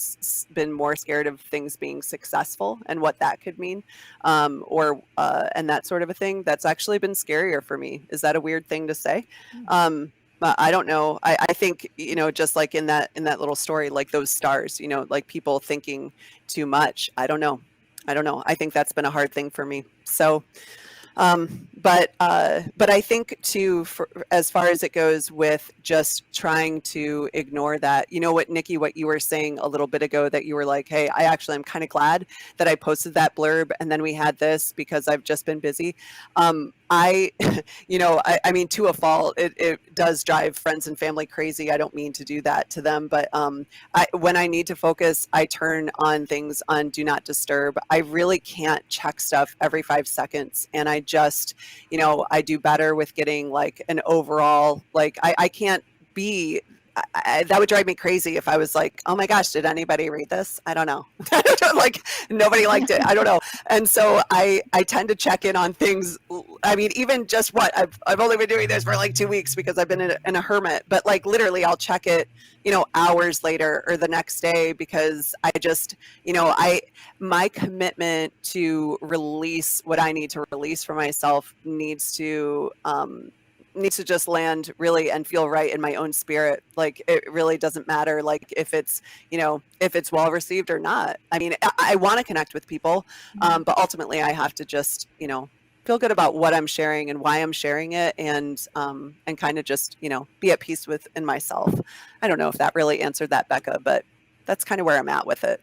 been more scared of things being successful and what that could mean, and that sort of a thing. That's actually been scarier for me. Is that a weird thing to say? But I don't know. I think, just like in that little story, like those stars, like people thinking too much. I don't know. I think that's been a hard thing for me. So, But I think too, as far as it goes with just trying to ignore that, you know what, Nikki, what you were saying a little bit ago, that you were like, hey, I actually am kind of glad that I posted that blurb and then we had this because I've just been busy. I, I mean, to a fault, it does drive friends and family crazy. I don't mean to do that to them, but when I need to focus, I turn on things on Do Not Disturb. I really can't check stuff every 5 seconds. And I just, I do better with getting like an overall, like I can't be, that would drive me crazy if I was like, oh my gosh, did anybody read this? I don't know. Like nobody liked it. I don't know. And so I tend to check in on things. I mean, even just what I've only been doing this for like 2 weeks because I've been in a hermit, but like literally I'll check it, hours later or the next day, because I just, my commitment to release what I need to release for myself needs to just land really and feel right in my own spirit. Like it really doesn't matter like if it's well received or not. I mean, I want to connect with people, but ultimately I have to just feel good about what I'm sharing and why I'm sharing it, and kind of just be at peace within myself. I don't know if that really answered that, Becca, but that's kind of where I'm at with it.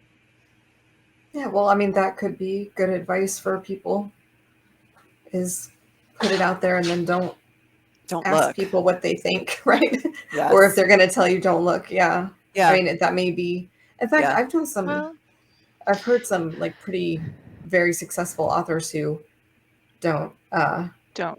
Yeah, well, I mean, that could be good advice for people, is put it out there and then don't ask look. people what they think, right? Yes. Or if they're going to tell you don't look. Yeah. Yeah. I mean, that may be, in fact, I've done some, I've heard some like pretty very successful authors who don't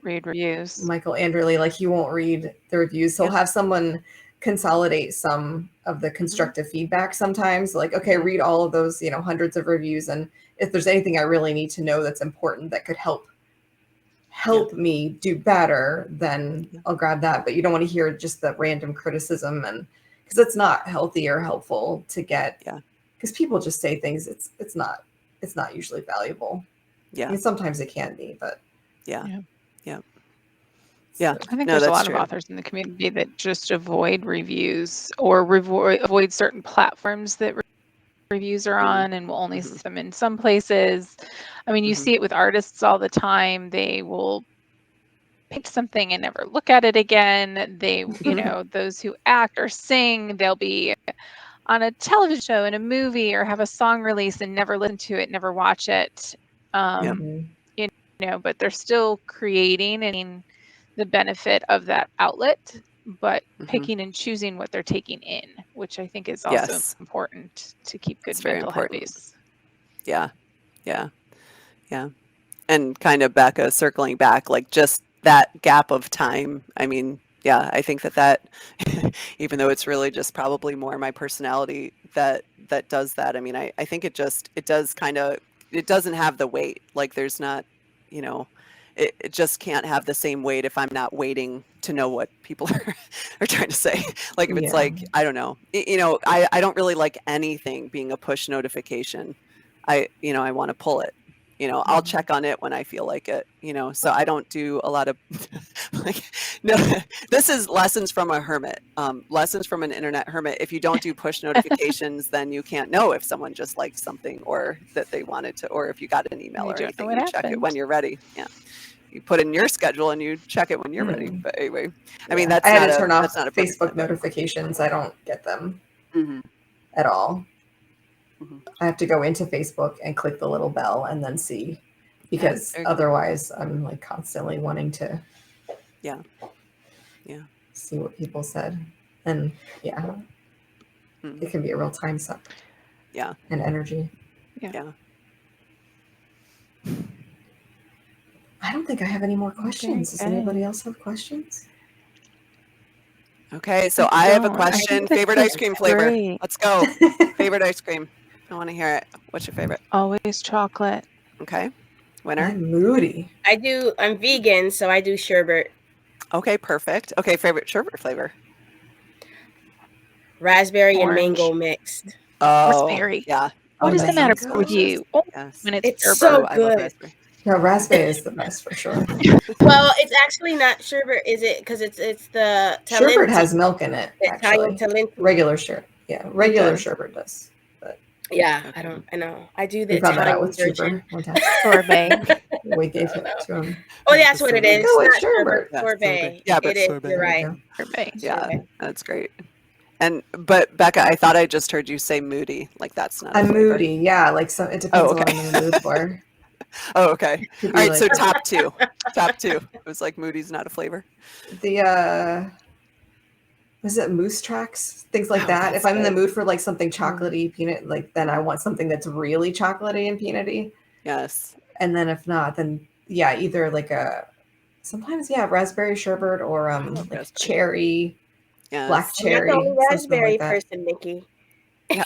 read reviews. Michael Anderle, like he won't read the reviews. He'll have someone consolidate some of the constructive feedback sometimes, like, okay, read all of those, hundreds of reviews. And if there's anything I really need to know that's important that could help me do better, then I'll grab that. But you don't want to hear just the random criticism, and because it's not healthy or helpful to get, because people just say things. It's not usually valuable. I mean, sometimes it can be, but yeah. I think there's a lot of authors in the community that just avoid reviews or avoid certain platforms that reviews are on, and will only see them in some places. I mean, you see it with artists all the time. They will paint something and never look at it again. They, those who act or sing, they'll be on a television show, in a movie, or have a song release and never listen to it, never watch it. But they're still creating and the benefit of that outlet, but picking and choosing what they're taking in, which I think is also important to keep good mental headspace. Yeah. And kind of Becca, circling back, like just that gap of time. I mean, I think that even though it's really just probably more my personality that does that. I mean, I think it does kind of, it doesn't have the weight. Like there's not, it just can't have the same weight if I'm not waiting to know what people are trying to say. Like if it's like, I don't know, I don't really like anything being a push notification. I want to pull it. I'll check on it when I feel like it, so I don't do a lot of like, no, this is lessons from a hermit, lessons from an internet hermit. If you don't do push notifications, then you can't know if someone just liked something or that they wanted to, or if you got an email or anything, you check it when you're ready. Yeah. You put in your schedule and you check it when you're ready. But anyway, I mean, I had to turn off Facebook notifications. I don't get them at all. I have to go into Facebook and click the little bell and then see, because otherwise I'm like constantly wanting to see what people said. And it can be a real time suck. And energy. I don't think I have any more questions. Does anybody else have questions? Okay, so I have a question. Favorite ice cream flavor? Let's go. Favorite ice cream. I want to hear it. What's your favorite? Always chocolate. Okay. Winner? I'm moody. I'm vegan, so I do sherbet. Okay, perfect. Okay, favorite sherbet flavor? Raspberry and mango mixed. Oh, raspberry. Yeah. What is the matter with you? Yes. When it's so good. Raspberry is the best for sure. Well, it's actually not sherbet, is it? Because it's the sherbet has milk in it. Actually, Italian regular sherbet. Yeah, regular sherbet does. But Yeah, Okay. I know. I do We the found that out Italian with version. Trooper one time. Sorbet. We gave Oh, it no. to him. Oh, The that's what it sorbet. is. Oh, it's Not sherbet, sherbet. Yeah, sorbet. sorbet. Yeah, but It is. You're sorbet. There we right. go. Sorbet. Yeah, Sorbet. that's great. But Becca, I thought I just heard you say moody. Like that's not a I'm flavor. moody. Yeah, like so. It Oh, depends on what okay. I'm in the mood for. Oh, okay. Could All be right. So like top two. Top two. It was like moody's not a flavor. the was it moose tracks, things like Oh, that. that's If I'm in the good. mood for like something chocolatey, peanut, like then I want something that's really chocolatey and peanutty. Yes. And then if not, then yeah, either like a sometimes raspberry sherbet or I love like raspberry. cherry, black Yes. I'm not the cherry, only something raspberry like that. person, Nikki. Yeah.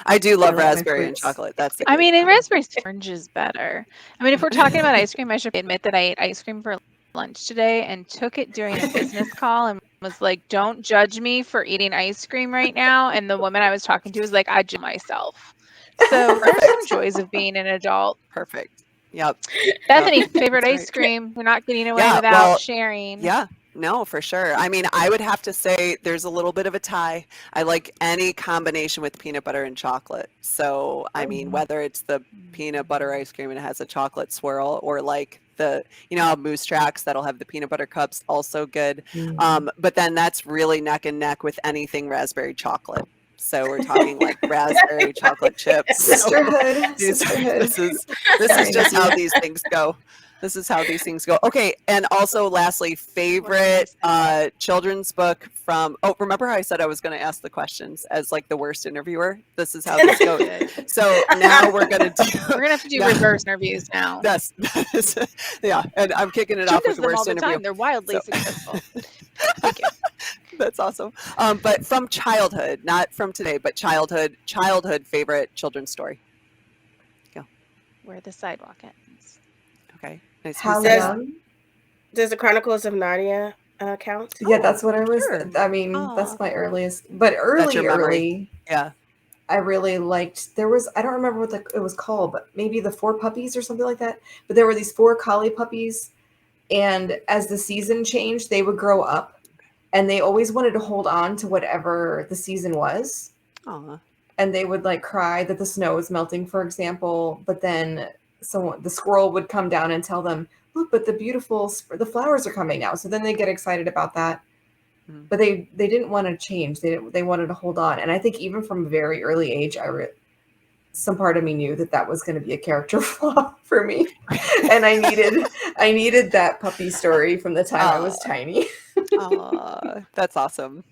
I do love like my raspberry and fruits. chocolate. That's a I good mean, and combo. raspberry orange is better. I mean, if we're talking about ice cream, I should admit that I ate ice cream for lunch today and took it during a business call and was like, don't judge me for eating ice cream right now. And the woman I was talking to was like, I judge myself. So there's some joys of being an adult. Perfect. Yep. Bethany, Yep. favorite That's ice right. cream. We're not getting away Yeah. without Well, sharing. yeah. No, for sure. I mean, I would have to say there's a little bit of a tie. I like any combination with peanut butter and chocolate. So, I mean, whether it's the peanut butter ice cream and it has a chocolate swirl or like the, how Moose Tracks that'll have the peanut butter cups, also good. But then that's really neck and neck with anything raspberry chocolate. So we're talking like raspberry chocolate chips. Sisterhood. These- Sisterhood. This is Sorry, just how Nikki. these things go. This is how these things go. Okay, and also lastly, favorite children's book from, remember how I said I was going to ask the questions as like the worst interviewer? This is how this goes. So now we're going to do. We're gonna have to do reverse interviews now. That's yeah, and I'm kicking it Jim off with does the them all worst the interview. time. They're wildly successful. Thank you. That's awesome. But from childhood, not from today, but childhood favorite children's story. Where the sidewalk ends. Okay. Nice. How says- young? Does the Chronicles of Narnia count? Yeah, that's what I was. Sure. I mean, Aw. that's my earliest. But That's your memory. early. Yeah. I really liked. There was. I don't remember what it was called, but maybe the Four Puppies or something like that. But there were these 4 collie puppies, and as the season changed, they would grow up, and they always wanted to hold on to whatever the season was. Aw. And they would like cry that the snow was melting, for example. But then the squirrel would come down and tell them, "Look, but the flowers are coming now." So then they get excited about that. Mhm. But they didn't want to change. They wanted to hold on. And I think even from a very early age, some part of me knew that was going to be a character flaw for me, and I needed that puppy story from the time I was tiny. That's awesome.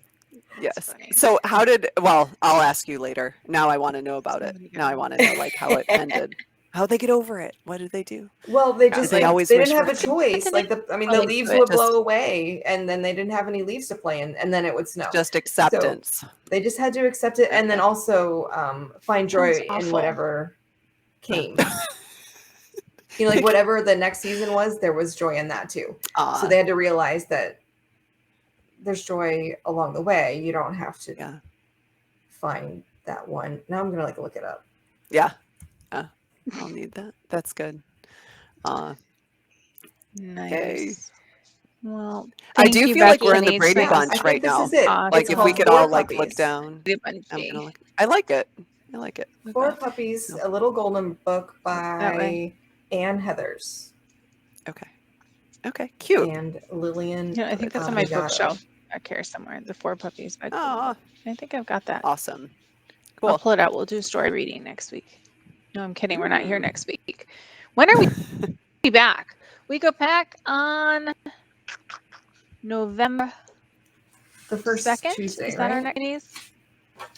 Yes. funny. So I'll ask you later. Now I want to know about it. Now I want to know like how it ended. How'd they get over it? What did they do? Well, they just Did they always they wish didn't have for a choice. Like the leaves would blow away, and then they didn't have any leaves to play in, and then it would snow. Just acceptance. They just had to accept it, and then also find joy Sounds in awful. whatever came. Like whatever the next season was, there was joy in that too. So they had to realize that there's joy along the way. You don't have to find that one. Now I'm gonna look it up. Yeah. I'll need that. That's good. Nice. Okay. Well, I do feel like we're in the Bethany. Brady It's Bunch I right think this now. is it. Like It's if we called could Four all like look Puppies. down. Brady I'm Bunchy. gonna look. I like it. I like it. Four Puppies, a Little Golden Book by Anne Heathers. Okay. Okay. Cute. And Lillian. I think that's on my Gatto. bookshelf back here somewhere. The 4 Puppies by Aw. I think I've got that. Awesome. I'll Cool. pull it out. We'll do story reading next week. No, I'm kidding. We're not here next week. When are we back? We go back on November The first 2nd. Tuesday, Is that our right? next days?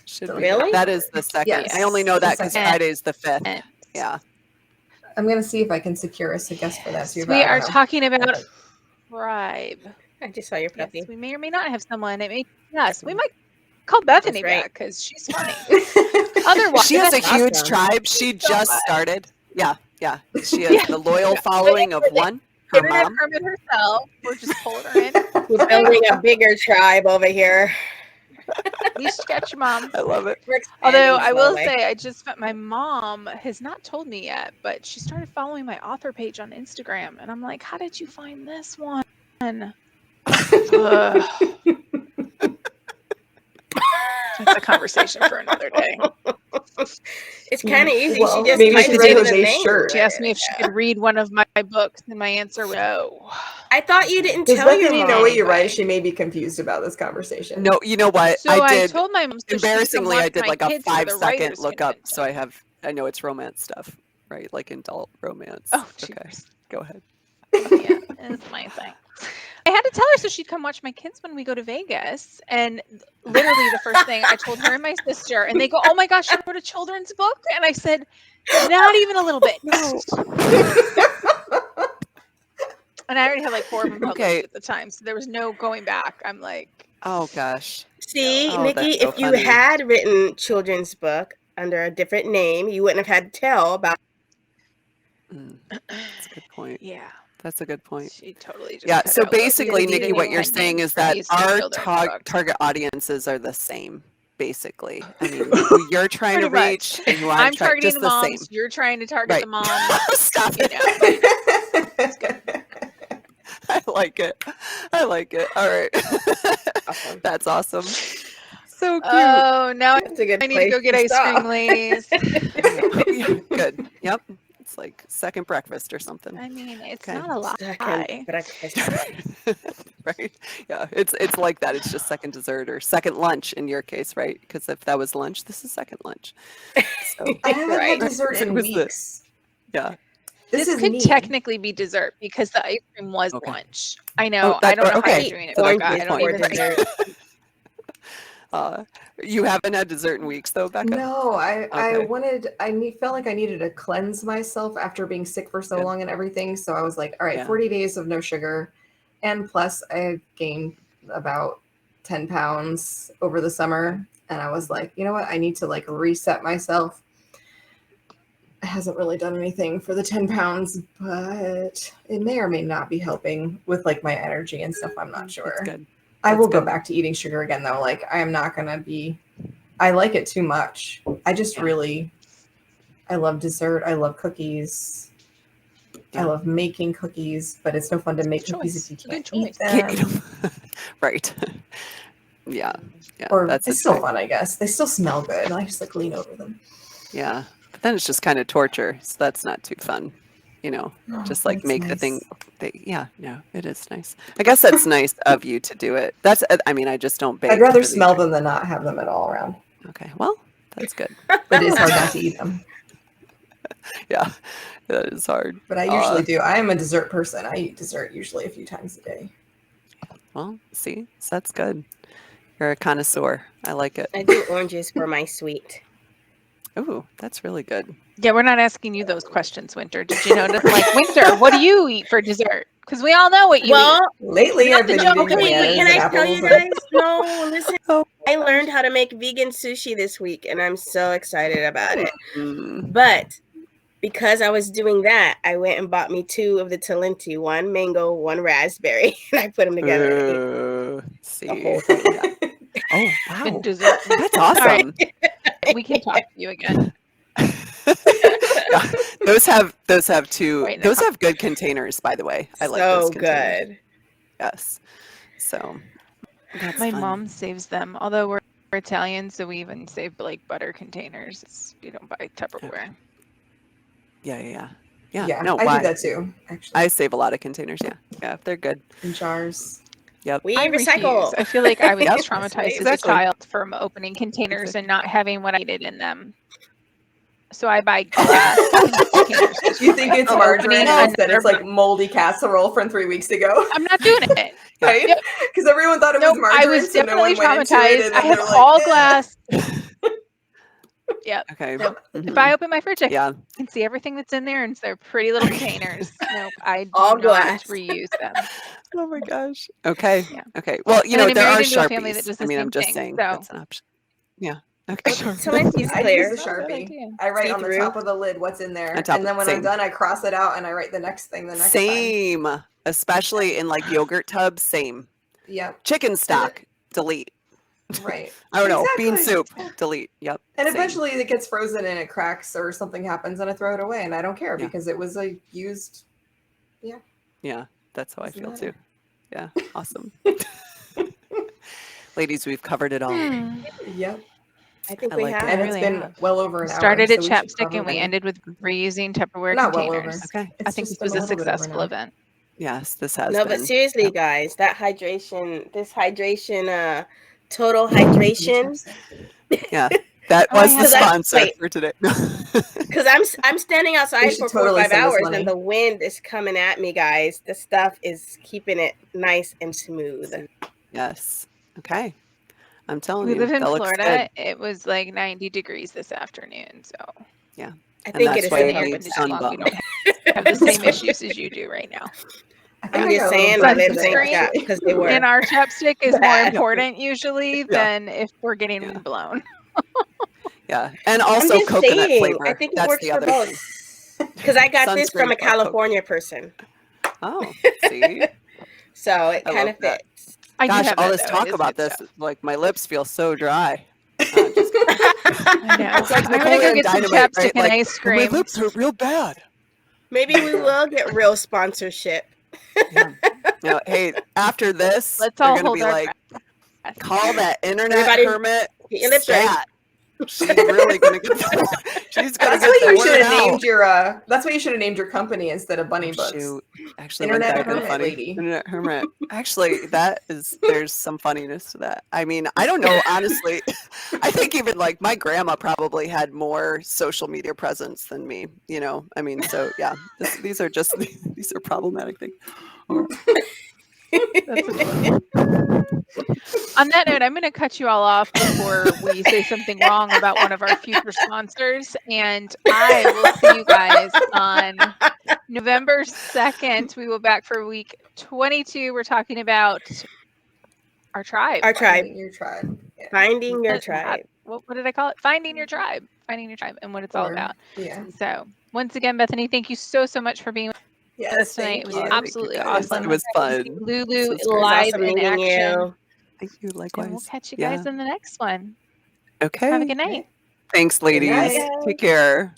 Should be. Really? That is the second. Yes. I only know that because And- Friday's the 5th. Yeah. I'm gonna see if I can secure us a guest for that too. but We I don't are know. talking about Tribe. I just saw your Yes, puppy. we may or may not have someone. It may yes, we might call Bethany That's right. back because she's funny. Otherwise, She has a That's huge awesome. tribe. She So just fun. started. Yeah. Yeah. She has Yeah. the loyal following of one. Her Give her that mom. permit herself. We're just pulling her in. We're building a bigger tribe over here. At least you got your mom. I love it. We're expanding Although I will slowly. say, my mom has not told me yet, but she started following my author page on Instagram, and I'm like, how did you find this one? Ugh. That's a conversation for another day. It's kind of easy. Well, she just maybe types she it read in the Jose's name. shirt. She asked me if she could read one of my books, and my answer was no. I thought you didn't Does tell your Bethany mom. know what you write? Anyway. She may be confused about this conversation. No, you know what? So I did told my mom, so she can embarrassingly, I watch did my like a kids for the 5-second writer's look up, so convention. I know it's romance stuff, right? Like adult romance. Oh, Okay, jeepers. go ahead. Yeah, it's my thing. I had to tell her so she'd come watch my kids when we go to Vegas. And literally the first thing I told her and my sister, and they go, "Oh my gosh, you wrote a children's book?" And I said, "Not even a little bit. No." And I already had like 4 of them published Okay. at the time, so there was no going back. I'm like, Oh gosh. See, Oh, Nikki, that's so if you funny. had written children's book under a different name, you wouldn't have had to tell about. That's a good point. yeah, That's a good point. she totally just Yeah. cut So out, like, basically, we Nikki, didn't what even you're have saying names is for that these two our children's books. target audiences are the same. Basically, I mean, who you're trying to Pretty much. reach and who I'm trying, targeting just the the moms. same. You're trying to target Right. the moms. Stop You it. know. I like it. I like it. All right. Awesome. That's awesome. So cute. Oh, now That's a good I need to go get ice cream, ladies. Yeah, good. Yep. It's like second breakfast or something. I mean, it's Okay. not a lie. Second breakfast. Right? Yeah. It's like that. It's just second dessert or second lunch in your case, right? Because if that was lunch, this is second lunch. So I haven't Right. had dessert So in was the- weeks. yeah. This is could mean. technically be dessert because the ice cream was Okay. lunch. I know. that- I don't know okay. how I you're eat doing it. So that's Becca. a I good don't point. even. dessert. You haven't had dessert in weeks though, Becca? No, I Okay. felt like I needed to cleanse myself after being sick for so Good. long and everything. So I was like, all right, Yeah. 40 days of no sugar. And plus I gained about 10 pounds over the summer. And I was like, you know what? I need to like reset myself. It hasn't really done anything for the 10 pounds, but it may or may not be helping with like my energy and stuff. I'm not sure. That's good. I will That's go good. back to eating sugar again though. Like I am not gonna be. I like it too much. I just Yeah. really. I love dessert. I love cookies. Yeah. I love making cookies, but it's no fun to make Good cookies choice. if you It's a good can't eat choice. them. Can't eat 'em. Right. Yeah. Yeah. Or That's it's a still choice. fun, I guess. They still smell good, and I just like lean over them. Yeah. But then it's just kind of torture. So that's not too fun. You know, just like That's make the nice. thing. Yeah, no, it is nice. I guess that's nice of you to do it. That's, I mean, I just don't bake. I'd rather for the- smell them than not have them at all around. Okay. Well, that's good. But it is hard not to eat them. Yeah. That is hard. But I usually do. I am a dessert person. I eat dessert usually a few times a day. Well, see, so that's good. You're a connoisseur. I like it. I do oranges for my sweet. Ooh, that's really good. Yeah, we're not asking you those questions, Winter. Did you notice? Like, Winter, what do you eat for dessert? Because we all know what you Well, eat. Lately, I've been joke, eating but bananas can and I tell apples. you guys? No, listen. Oh, I learned how to make vegan sushi this week, and I'm so excited about it. mm, But because I was doing that, I went and bought me 2 of the Talenti, 1 mango, 1 raspberry, and I put them together and ate see. the whole thing. Oh, Good wow. dessert. That's All right, awesome. we can talk to you again. Yeah, those have two. Right now. Those have good containers, by the way. I like those So containers. good. Yes. So that's My fun. mom saves them. Although we're Italian, so we even save like butter containers. You don't buy Tupperware. Yeah. Yeah, No, I why? do that too, actually. I save a lot of containers. Yeah, they're good. In jars. Yep. We I recycle. refuse. I feel like I was Yep, traumatized as exactly. a child from opening containers and not having what I needed in them. So I buy glass containers. just You for think my it's own margarine opening. instead it's like moldy casserole from 3 weeks ago, I'm not doing it. right? Yep. Because everyone thought it Nope, was margarine, I was so no one definitely went into it, traumatized. and I then have they're like, all "Eh." glass. Yep. Okay. Nope. Mhm. If I open my fridge, I Yeah. can see everything that's in there, and they're pretty little containers. Nope, I do All not glass. reuse them. Oh my gosh. Okay. Yeah. Okay. Well, you And know, then I there are married into a family that Sharpies. does I the mean, I'm same just thing. saying So that's an option. Yeah. Okay. Sure. Talenti's I clear. use a Not a bad Sharpie. idea. I write on the See-through. top of the lid what's in there, On top and then when same. I'm done, I cross it out and I write the next thing the next time. Same. Especially in like yogurt tubs. Same. Yep. Chicken stock. Delete. Right. I don't know. Bean Exactly. soup. Delete. Yep. And same. eventually it gets frozen and it cracks or something happens and I throw it away and I don't care Yeah. because it was a used. Yeah. That's how I Doesn't feel matter. too. Yeah. Awesome. Ladies, we've covered it all. Hmm. Yep. I think I we like have. it. And I it's really been have. well over We an hour. started at so we should chapstick and we probably- ended with reusing Tupperware Not well containers. over. Okay. I think just this was been a little bit over an successful hour. event. Yes, this has No, been. but seriously, Yep. guys, that hydration, this hydration, total hydration. Yeah, that Oh, I was the have that. sponsor Wait. for today. Because I'm standing They outside should for 4 or totally 5 send us hours money. and the wind is coming at me, guys. The stuff is keeping it nice and smooth. Yes. Okay. I'm telling We you, live in that looks Florida. good. It was like 90 degrees this afternoon. So I And think that's it is why you air need conditioning. We sunblock. don't have the same issues as you do right now. I think I'm I just got a little saying my burnt lips today, ain't got actually. because they were. And our chapstick is more Bad. important usually than if we're getting Yeah. blown. Yeah, and I'm also just coconut saying, flavor. I think it That's works the for other both. thing. Because I got this from Sunscreen a or coconut. California person. Oh, see, So it I kind love of that. fits. I do Gosh, have all that, this though. It talk is about good this, stuff. like my lips feel so dry. Just kidding. I know. It's like I'm gonna go Napoleon get some Dynamite, chapstick right? and Like, ice "Oh, my cream. lips are real bad. Maybe we will get real sponsorship. Yeah. No, hey, after this, Let's they're all gonna hold be our like, breath. call that internet Everybody, hermit get your lips ready. stat. She's really gonna get. She's gonna That's get what the you word should have out. named your. That's what you should have named your company instead of Bunny Oh, Books. shoot. Actually, Internet wouldn't that have been hermit funny? lady. Internet hermit. Actually, there's some funniness to that. I mean, I don't know, honestly. I think even like my grandma probably had more social media presence than me, you know? I mean, so yeah, these are problematic things. That's adorable. On that note, I'm going to cut you all off before we say something wrong about one of our future sponsors. And I will see you guys on November 2nd. We will back for week 22. We're talking about our tribe. Our tribe. Finding your tribe. Yeah. Finding your tribe. What did I call it? Finding your tribe. Finding your tribe and what it's all about. Yeah. So once again, Bethany, thank you so much for being with Yes, us tonight. thank It was you. absolutely Thank you, guys. awesome. It was fun. Lulu This was It was great. live awesome in meeting action. you. Thank you, likewise. And we'll catch you guys in the next one. Okay. Have a good night. Thanks, ladies. night. Take care.